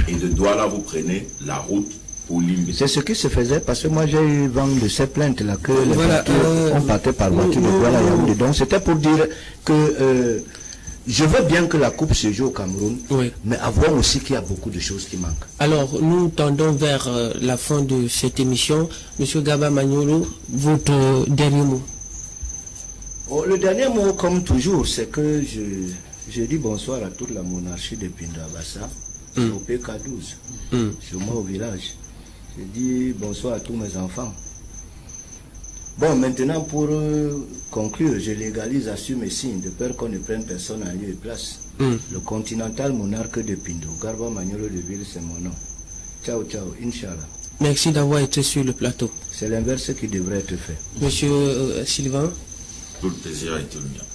et de Douala vous prenez la route pour Limbe. C'est ce qui se faisait parce que moi j'ai eu vent de ces plaintes là que les voitures, on partait par voiture de Douala à Yaoundé. Donc c'était pour dire que je veux bien que la Coupe se joue au Cameroun, mais avouons aussi qu'il y a beaucoup de choses qui manquent. Alors, nous tendons vers la fin de cette émission. Monsieur Garba Manoulo, votre dernier mot. Le dernier mot, comme toujours, c'est que je dis bonsoir à toute la monarchie de Pindabassa, au PK12, chez moi au village. Je dis bonsoir à tous mes enfants. Bon, maintenant, pour conclure, je légalise, assume et signe, de peur qu'on ne prenne personne en lieu et place. Le continental monarque de Pindo, Garba Manoulo de Ville, c'est mon nom. Ciao, ciao, Inch'Allah. Merci d'avoir été sur le plateau. C'est l'inverse qui devrait être fait. Monsieur Sylvain. Tout le plaisir a été le mien.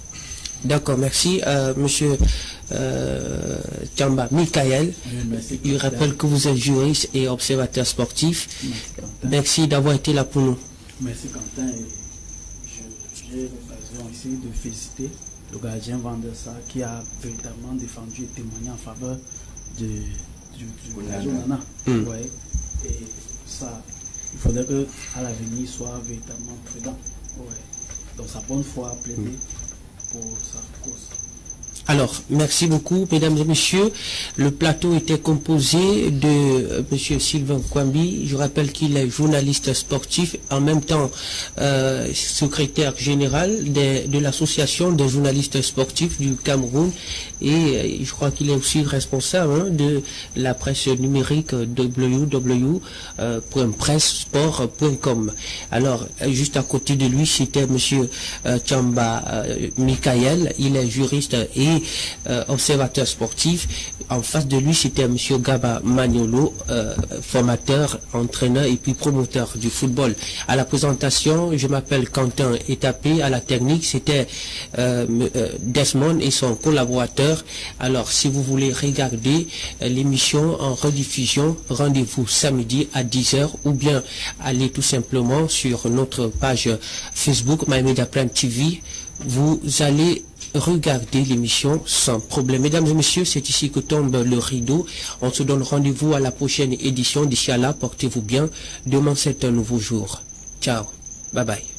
D'accord, merci. Monsieur Tchamba Mikael, je rappelle que vous êtes juriste et observateur sportif. Merci d'avoir été là pour nous. Merci Quentin. J'ai l'occasion ici de féliciter le gardien Vandessa qui a véritablement défendu et témoigné en faveur du Nana. Ouais. Et ça, il faudrait qu'à l'avenir il soit véritablement prudent. Ouais. Donc sa bonne foi a plaidé pour sa cause. Alors, merci beaucoup, mesdames et messieurs. Le plateau était composé de monsieur Sylvain Kwambi. Je rappelle qu'il est journaliste sportif, en même temps secrétaire général de l'association des journalistes sportifs du Cameroun. Et je crois qu'il est aussi responsable de la presse numérique www.pressesport.com. Alors, juste à côté de lui, c'était monsieur Tchamba Mikael. Il est juriste et observateur sportif. En face de lui, c'était M. Garba Manoulo, formateur, entraîneur et puis promoteur du football. À la présentation, je m'appelle Quentin Etapé. À la technique, c'était Desmond et son collaborateur. Alors, si vous voulez regarder l'émission en rediffusion, rendez-vous samedi à 10h ou bien allez tout simplement sur notre page Facebook MyMedia Prime TV. Vous allez regarder l'émission sans problème. Mesdames et messieurs, c'est ici que tombe le rideau. On se donne rendez-vous à la prochaine édition. D'ici là, portez-vous bien. Demain, c'est un nouveau jour. Ciao. Bye bye.